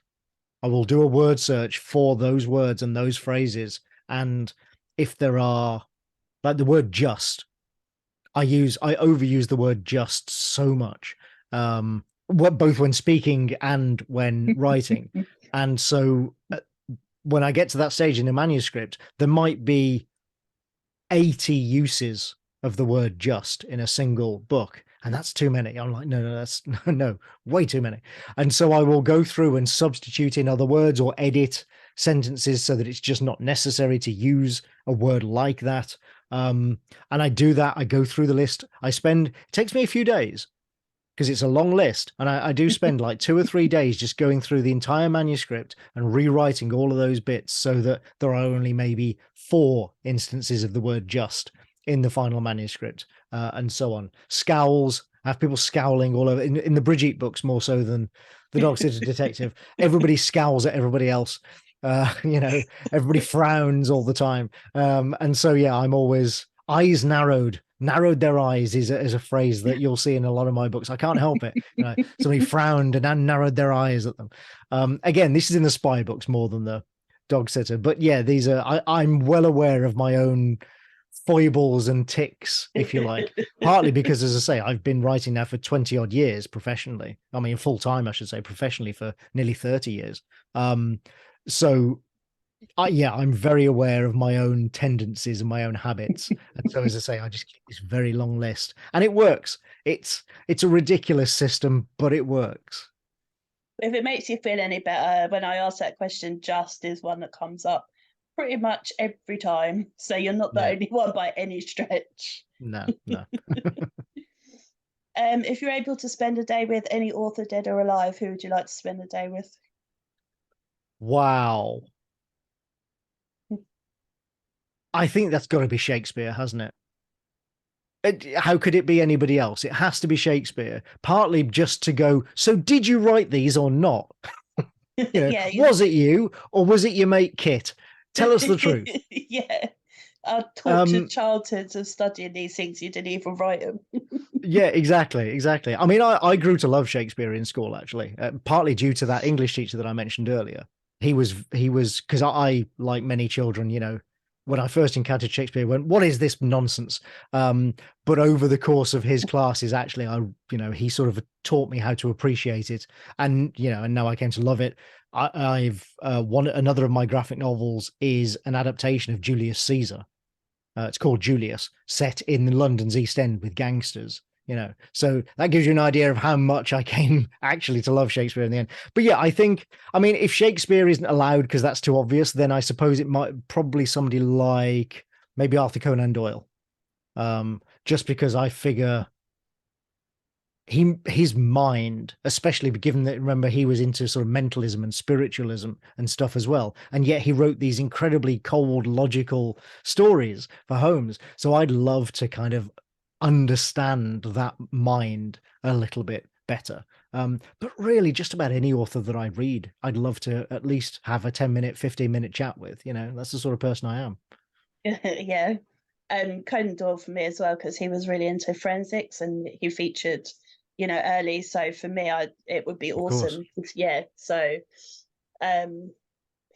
I will do a word search for those words and those phrases. And if there are, like the word just, I overuse the word just so much, both when speaking and when writing. And so when I get to that stage in a manuscript, there might be 80 uses of the word just in a single book. And that's too many. I'm like, no, that's no, way too many. And so I will go through and substitute in other words or edit sentences so that it's just not necessary to use a word like that. And I do that. I go through the list. It takes me a few days because it's a long list. And I do spend like 2 or 3 days just going through the entire manuscript and rewriting all of those bits so that there are only maybe 4 instances of the word just in the final manuscript, and so on. Scowls, I have people scowling all over in the Brigitte books more so than the Dog Sitter Detective. Everybody scowls at everybody else. Everybody frowns all the time. And so, yeah, I'm always eyes narrowed their eyes is a phrase that you'll see in a lot of my books. I can't help it. Somebody frowned and narrowed their eyes at them. Again, this is in the spy books more than the Dog Sitter, but yeah, these are, I'm well aware of my own foibles and ticks, if you like, partly because, as I say, I've been writing now for 20 odd years professionally. I mean, full time, I should say, professionally for nearly 30 years. So I'm very aware of my own tendencies and my own habits. And so, as I say, I just keep this very long list and it works. It's a ridiculous system, but it works. If it makes you feel any better, when I ask that question, just is one that comes up pretty much every time. So you're not the only one by any stretch. No. If you're able to spend a day with any author, dead or alive, who would you like to spend a day with? Wow. I think that's got to be Shakespeare, hasn't it? How could it be anybody else? It has to be Shakespeare, partly just to go, so did you write these or not? Yeah, was it you or was it your mate Kit? Tell us the truth. Yeah. Our tortured childhoods of studying these things, you didn't even write them. Yeah, exactly. I mean, I grew to love Shakespeare in school, actually, partly due to that English teacher that I mentioned earlier. He was because I, like many children, when I first encountered Shakespeare, went, what is this nonsense? But over the course of his classes, actually, he sort of taught me how to appreciate it. And now I came to love it. I've another of my graphic novels is an adaptation of Julius Caesar. It's called Julius, set in London's East End with gangsters. So that gives you an idea of how much I came actually to love Shakespeare in the end. But yeah, I mean, if Shakespeare isn't allowed because that's too obvious, then I suppose it might probably somebody like maybe Arthur Conan Doyle. Just because I figure his mind, especially given that, remember, he was into sort of mentalism and spiritualism and stuff as well, and yet he wrote these incredibly cold, logical stories for Holmes. So I'd love to kind of understand that mind a little bit better. But really, just about any author that I read, I'd love to at least have a 10-minute, 15-minute chat with. That's the sort of person I am. Yeah. Conan Doyle for me as well, because he was really into forensics and he featured, early. So for me, it would be awesome. Yeah. So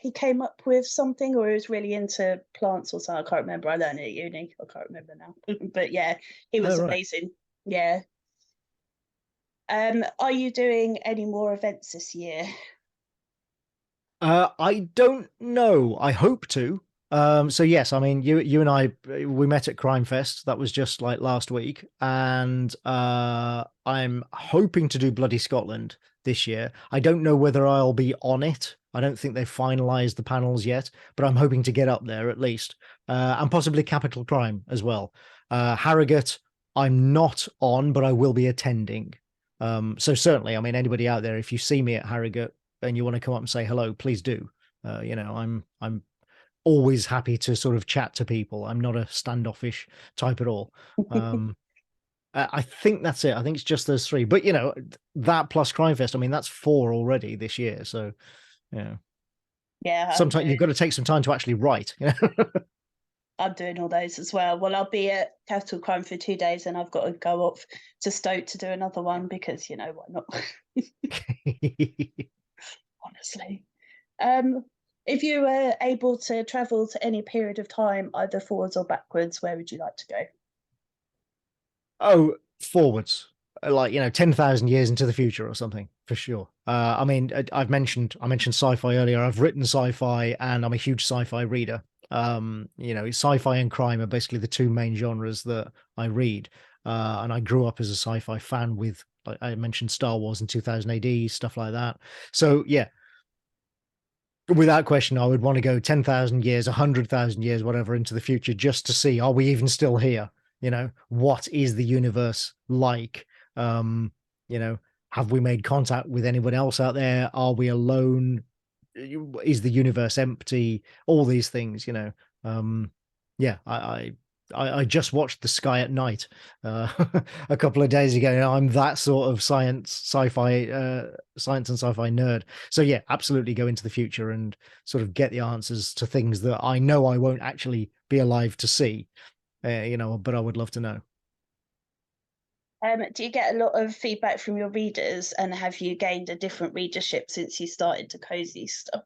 he came up with something, or he was really into plants or something. I can't remember. I learned it at uni. I can't remember now. But yeah, he was amazing. Yeah. Are you doing any more events this year? I don't know. I hope to. So yes, I mean, you and I, we met at Crime Fest. That was just like last week, and I'm hoping to do Bloody Scotland this year. I don't know whether I'll be on it. I don't think they've finalised the panels yet, but I'm hoping to get up there at least, and possibly Capital Crime as well. Harrogate, I'm not on, but I will be attending. So certainly, I mean, anybody out there, if you see me at Harrogate and you want to come up and say hello, please do. I'm always happy to sort of chat to people. I'm not a standoffish type at all. I think that's it. I think it's just those three. But that plus Crime Fest, I mean, that's four already this year. So yeah. Yeah, Sometimes you've got to take some time to actually write. I'm doing all those as well. Well, I'll be at Capital Crime for 2 days, and I've got to go off to Stoke to do another one because why not? Honestly, if you were able to travel to any period of time, either forwards or backwards, where would you like to go? Oh, forwards, like 10,000 years into the future or something, for sure. I mean, I mentioned sci-fi earlier. I've written sci-fi, and I'm a huge sci-fi reader. Sci-fi and crime are basically the two main genres that I read. And I grew up as a sci-fi fan with, like I mentioned, Star Wars in 2000 AD, stuff like that. So yeah, without question, I would want to go 10,000 years, 100,000 years, whatever, into the future, just to see, are we even still here? What is the universe like? Have we made contact with anyone else out there? Are we alone? Is the universe empty? All these things, yeah, I just watched The Sky at Night a couple of days ago. I'm that sort of science and sci-fi nerd. So yeah, absolutely go into the future and sort of get the answers to things that I know I won't actually be alive to see. But I would love to know. Do you get a lot of feedback from your readers, and have you gained a different readership since you started to cozy stuff?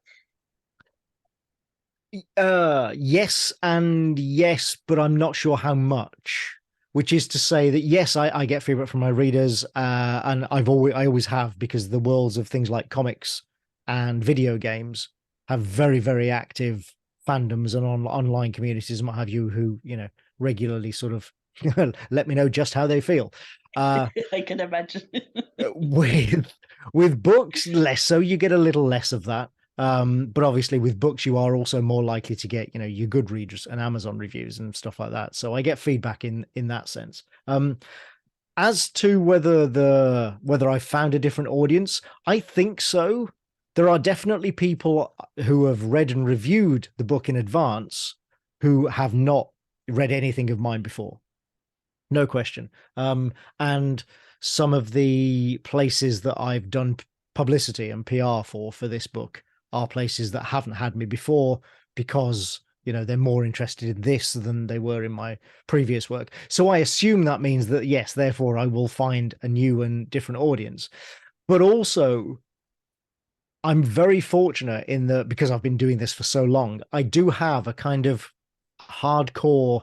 Yes and yes, but I'm not sure how much. Which is to say that yes, I get feedback from my readers, and I always have, because the worlds of things like comics and video games have very, very active fandoms and online communities and what have you, who regularly sort of let me know just how they feel. I can imagine. With books, less so. You get a little less of that. But obviously with books, you are also more likely to get, your Goodreads and Amazon reviews and stuff like that. So I get feedback in that sense. As to whether I found a different audience, I think so. There are definitely people who have read and reviewed the book in advance who have not read anything of mine before. No question. And some of the places that I've done publicity and PR for this book are places that haven't had me before, because they're more interested in this than they were in my previous work. So I assume that means that yes, therefore I will find a new and different audience. But also, I'm very fortunate in that, because I've been doing this for so long, I do have a kind of hardcore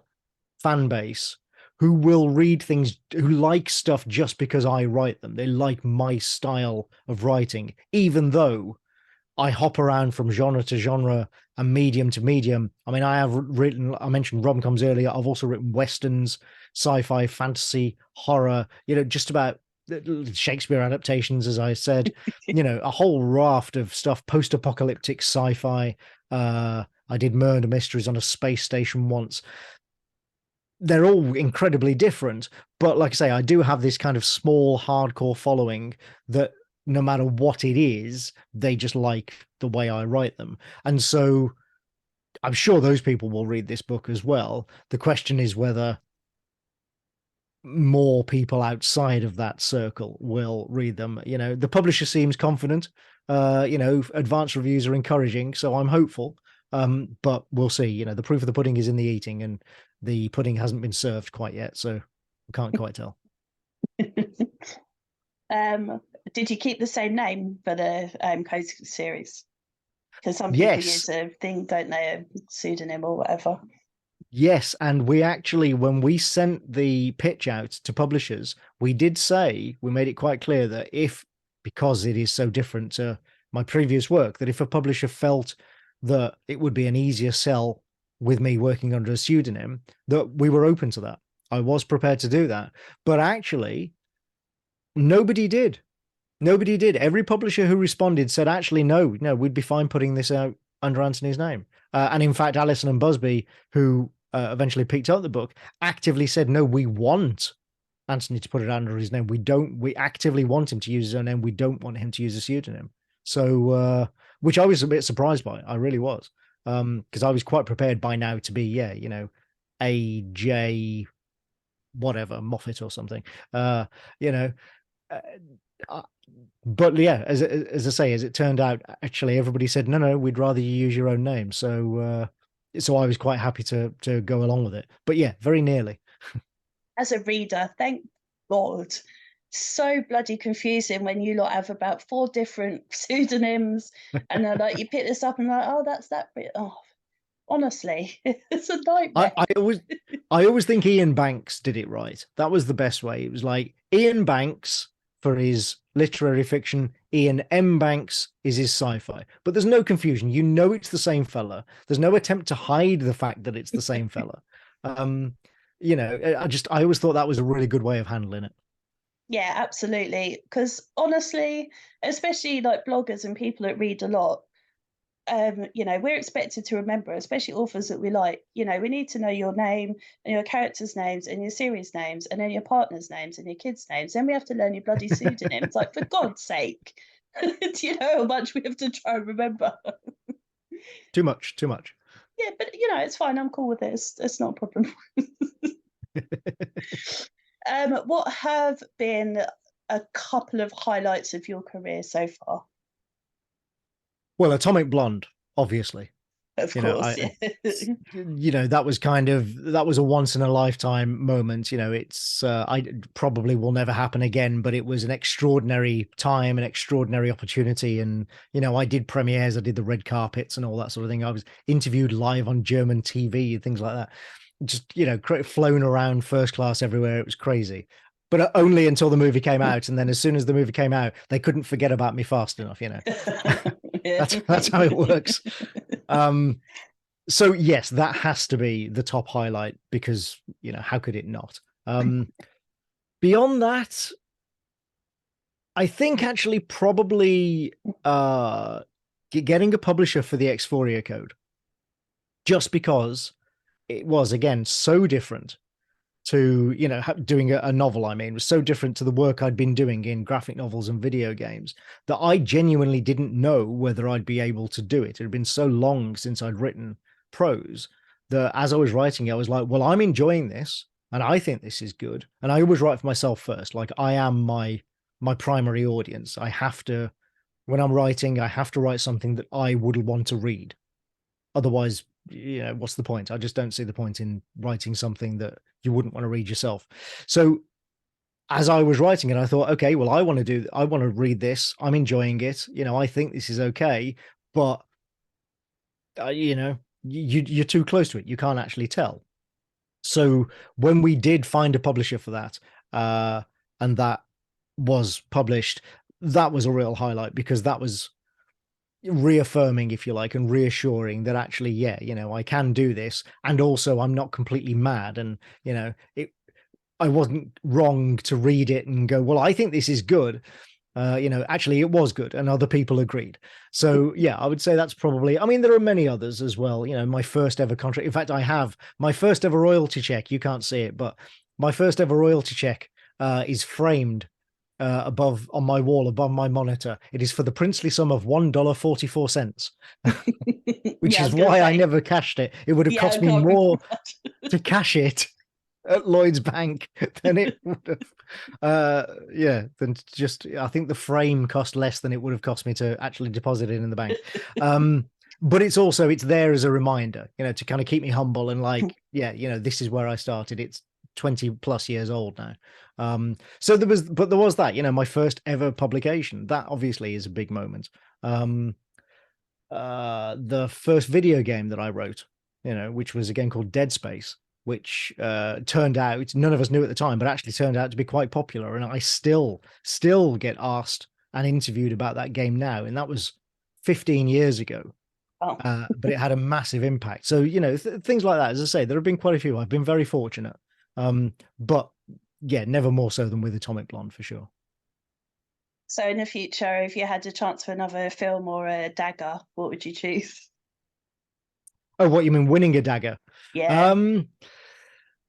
fan base who will read things, who like stuff just because I write them. They like my style of writing, even though I hop around from genre to genre and medium to medium. I mean, I mentioned rom-coms earlier. I've also written westerns, sci-fi, fantasy, horror, just about Shakespeare adaptations, as I said, a whole raft of stuff, post-apocalyptic sci-fi. I did murder mysteries on a space station once. They're all incredibly different, but like I say, I do have this kind of small hardcore following that no matter what it is, they just like the way I write them. And so I'm sure those people will read this book as well. The question is whether more people outside of that circle will read them. The publisher seems confident. Advanced reviews are encouraging, so I'm hopeful. But we'll see. The proof of the pudding is in the eating, and the pudding hasn't been served quite yet, so I can't quite tell. Did you keep the same name for the Cozy series? Because some people Yes. use a thing, don't they, a pseudonym or whatever. Yes, and we actually, when we sent the pitch out to publishers, we did say, we made it quite clear that because it is so different to my previous work, that if a publisher felt that it would be an easier sell with me working under a pseudonym, that we were open to that. I was prepared to do that. But actually, nobody did. Nobody did. Every publisher who responded said, actually, no, we'd be fine putting this out under Antony's name. And in fact, Allison and Busby, who eventually picked up the book, actively said, no, we want Antony to put it under his name. We actively want him to use his own name. We don't want him to use a pseudonym. So, which I was a bit surprised by. I really was. Because I was quite prepared by now to be, yeah, AJ whatever, Moffat or something. You know, uh, but yeah, as I say, as it turned out, actually everybody said, no, we'd rather you use your own name. So I was quite happy to go along with it. But yeah, very nearly. As a reader, thank God. So bloody confusing when you lot have about 4 different pseudonyms, and they're like, you pick this up and like, oh, that's that bit. Oh, honestly, it's a nightmare. I always think Ian Banks did it right. That was the best way. It was like Ian Banks for his literary fiction, Ian M. Banks is his sci-fi. But there's no confusion. You know it's the same fella. There's no attempt to hide the fact that it's the same fella. I always thought that was a really good way of handling it. Yeah, absolutely. Because honestly, especially like bloggers and people that read a lot, we're expected to remember, especially authors that we like, we need to know your name and your characters' names and your series names and then your partner's names and your kids' names. Then we have to learn your bloody pseudonyms. Like, for God's sake, do you know how much we have to try and remember? Too much. Yeah, but it's fine. I'm cool with this. It's not a problem. What have been a couple of highlights of your career so far? Well, Atomic Blonde, obviously. Of course, yeah. That was a once in a lifetime moment. It's I probably will never happen again, but it was an extraordinary time, an extraordinary opportunity. And, I did premieres, I did the red carpets and all that sort of thing. I was interviewed live on German TV and things like that. Just, flown around first class everywhere. It was crazy. But only until the movie came out. And then as soon as the movie came out, they couldn't forget about me fast enough, That's how it works. So yes, that has to be the top highlight because, how could it not? Beyond that, I think actually probably getting a publisher for the Xforia code, just because it was, again, so different to, doing a novel. I mean, it was so different to the work I'd been doing in graphic novels and video games that I genuinely didn't know whether I'd be able to do it. It had been so long since I'd written prose that as I was writing, I was like, well, I'm enjoying this and I think this is good. And I always write for myself first. Like, I am my primary audience. I have to, when I'm writing, I have to write something that I would want to read. Otherwise, what's the point? I just don't see the point in writing something that you wouldn't want to read yourself. So as I was writing it, I thought, okay, well, I want to read this. I'm enjoying it. I think this is okay, but you're too close to it. You can't actually tell. So when we did find a publisher for that, and that was published, that was a real highlight because that was reaffirming, if you like, and reassuring that actually, yeah, I can do this. And also I'm not completely mad. And, I wasn't wrong to read it and go, well, I think this is good. Actually it was good and other people agreed. So yeah, I would say that's probably, I mean, there are many others as well. My first ever contract. In fact, I have my first ever royalty check. You can't see it, but my first ever royalty check is framed above on my wall, above my monitor. It is for the princely sum of $1.44, which is why I never cashed it. It would have cost me more to cash it at Lloyd's Bank than it would have. Than just, I think the frame cost less than it would have cost me to actually deposit it in the bank. But it's there as a reminder, to kind of keep me humble and like, yeah, this is where I started. It's 20 plus years old now. So there was that, my first ever publication. That obviously is a big moment. The first video game that I wrote, which was a game called Dead Space, which turned out, none of us knew at the time, but actually turned out to be quite popular. And I still get asked and interviewed about that game now. And that was 15 years ago. Oh. But it had a massive impact. So, things like that, as I say, there have been quite a few. I've been very fortunate. But yeah, never more so than with Atomic Blonde, for sure. So in the future, if you had a chance for another film or a dagger, what would you choose? Oh, what, you mean winning a dagger? Yeah.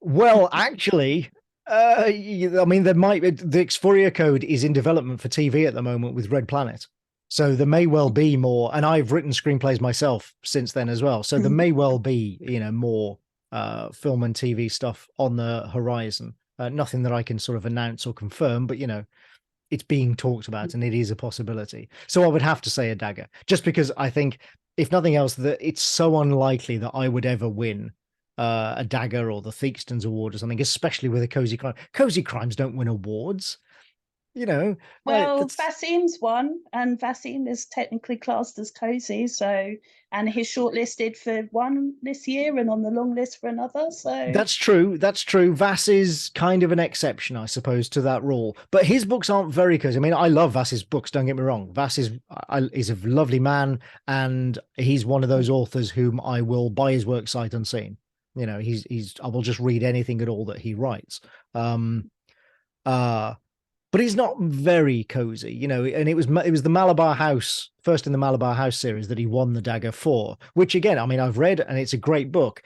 Well, actually, I mean, there might be the Xforia code is in development for TV at the moment with Red Planet. So there may well be more, and I've written screenplays myself since then as well. So there may well be, more film and TV stuff on the horizon. Nothing that I can sort of announce or confirm, but it's being talked about and it is a possibility. So I would have to say a dagger, just because I think, if nothing else, that it's so unlikely that I would ever win a dagger or the Theakston's Award or something, especially with a cozy crime. Cozy crimes don't win awards, Well, that's Vasim's one, and Vasim is technically classed as cozy, so, and he's shortlisted for one this year and on the long list for another. So that's true. That's true. Vass is kind of an exception, I suppose, to that rule. But his books aren't very cozy. I mean, I love Vass's books. Don't get me wrong. Vass is a lovely man, and he's one of those authors whom I will buy his work sight unseen. He's I will just read anything at all that he writes. But he's not very cozy, and it was the Malabar House, first in the Malabar House series, that he won the dagger for, which again, I mean, I've read and it's a great book.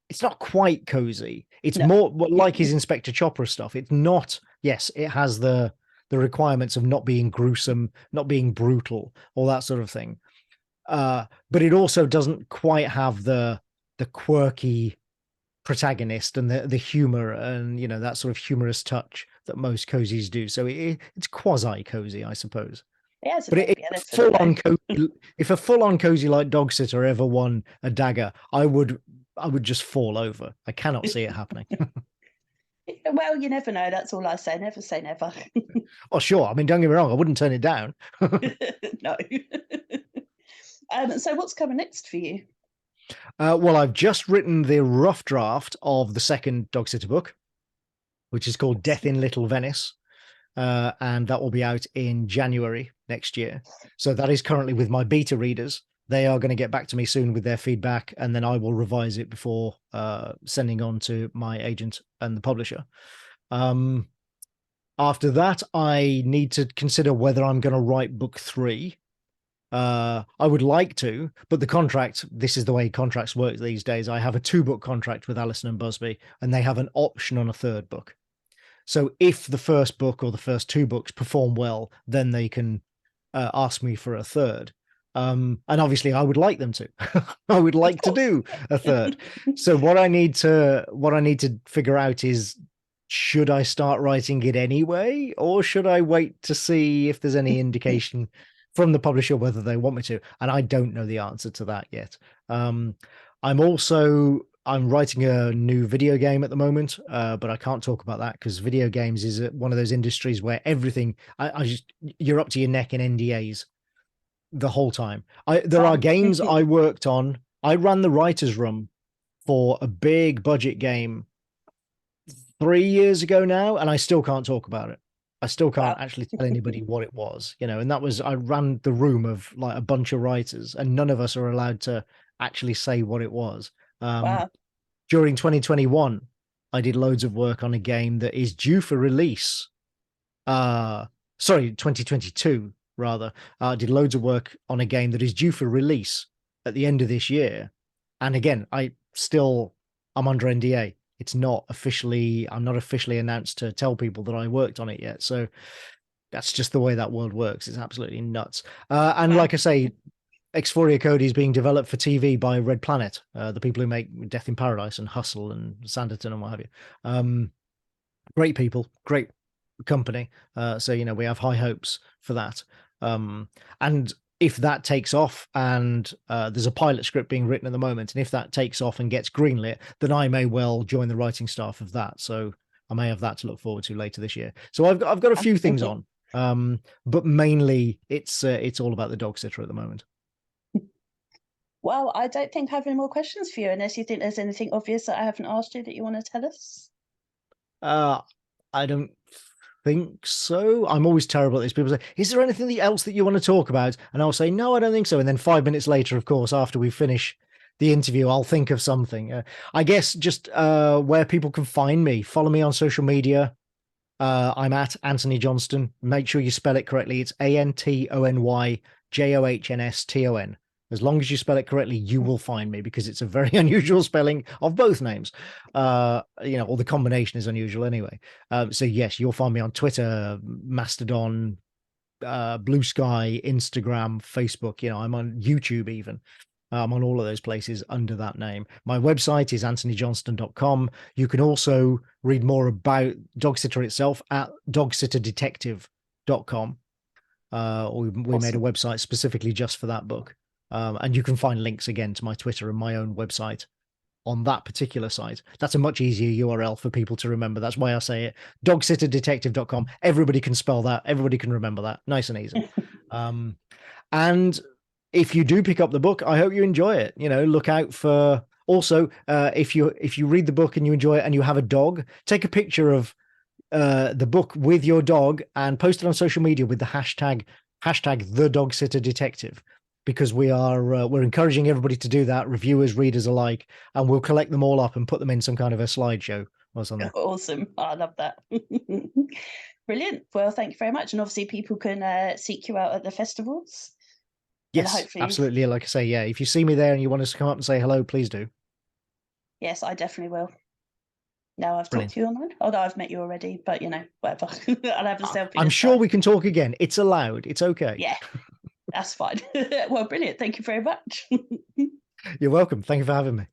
It's not quite cozy. It's more like his Inspector Chopra stuff. It's not, yes, it has the requirements of not being gruesome, not being brutal, all that sort of thing. But it also doesn't quite have the quirky protagonist and the humor and that sort of humorous touch that most cozies do. So it's quasi cozy, I suppose. Yeah, but if a full on cozy like Dog Sitter ever won a dagger, I would just fall over. I cannot see it happening. Well, you never know. That's all I say. Never say never. Oh, sure. I mean, don't get me wrong. I wouldn't turn it down. No. So what's coming next for you? Well, I've just written the rough draft of the second Dog Sitter book, which is called Death in Little Venice. And that will be out in January next year. So that is currently with my beta readers. They are going to get back to me soon with their feedback, and then I will revise it before sending on to my agent and the publisher. After that, I need to consider whether I'm going to write book 3. I would like to, but the contract, this is the way contracts work these days. I have a 2-book contract with Allison and Busby, and they have an option on a 3rd book. So if the first book or the first 2 books perform well, then they can ask me for a 3rd. And obviously I would like them to. I would like to do a 3rd. So what I need to figure out is, should I start writing it anyway, or should I wait to see if there's any indication from the publisher whether they want me to? And I don't know the answer to that yet. I'm writing a new video game at the moment, but I can't talk about that because video games is one of those industries where everything, you're up to your neck in NDAs the whole time. There are games I worked on. I ran the writer's room for a big budget game 3 years ago now, and I still can't talk about it. I still can't actually tell anybody what it was, and that was, I ran the room of like a bunch of writers, and none of us are allowed to actually say what it was. During 2021, I did loads of work on a game that is due for release. 2022 rather. I did loads of work on a game that is due for release at the end of this year. And again, I'm under NDA. I'm not officially announced to tell people that I worked on it yet. So that's just the way that world works. It's absolutely nuts. And like I say, Xforia Code is being developed for TV by Red Planet, the people who make Death in Paradise and Hustle and Sanditon and what have you. Great people, great company. So, we have high hopes for that. And if that takes off, and there's a pilot script being written at the moment, and if that takes off and gets greenlit, then I may well join the writing staff of that. So I may have that to look forward to later this year. So I've got a few things on, but mainly it's all about the Dog Sitter at the moment. Well, I don't think I have any more questions for you, unless you think there's anything obvious that I haven't asked you that you want to tell us. I don't think so. I'm always terrible at this. People say, is there anything else that you want to talk about? And I'll say, no, I don't think so. And then 5 minutes later, of course, after we finish the interview, I'll think of something. I guess just where people can find me, follow me on social media. I'm at Antony Johnston. Make sure you spell it correctly. It's ANTONYJOHNSTON. As long as you spell it correctly, you will find me, because it's a very unusual spelling of both names. Or the combination is unusual anyway. So yes, you'll find me on Twitter, Mastodon, Blue Sky, Instagram, Facebook. I'm on YouTube even. I'm on all of those places under that name. My website is antonyjohnston.com. You can also read more about Dog Sitter itself at dogsitterdetective.com. We made a Awesome. website specifically just for that book. And you can find links again to my Twitter and my own website on that particular site. That's a much easier URL for people to remember. That's why I say it. Dogsitterdetective.com. Everybody can spell that. Everybody can remember that. Nice and easy. And if you do pick up the book, I hope you enjoy it. Look out for also, if you read the book and you enjoy it and you have a dog, take a picture of the book with your dog and post it on social media with the hashtag the dog sitter detective, because we're encouraging everybody to do that, reviewers, readers alike, and we'll collect them all up and put them in some kind of a slideshow or something. Awesome. I love that. Brilliant. Well, thank you very much. And obviously people can seek you out at the festivals. Yes, hopefully... absolutely. Like I say, yeah, if you see me there and you want us to come up and say hello, please do. Yes, I definitely will. Now I've Brilliant. talked to you online. Although I've met you already, but whatever. I'll have a selfie. I'm sure we can talk again. It's allowed. It's okay. Yeah, that's fine. Well, brilliant. Thank you very much. You're welcome. Thank you for having me.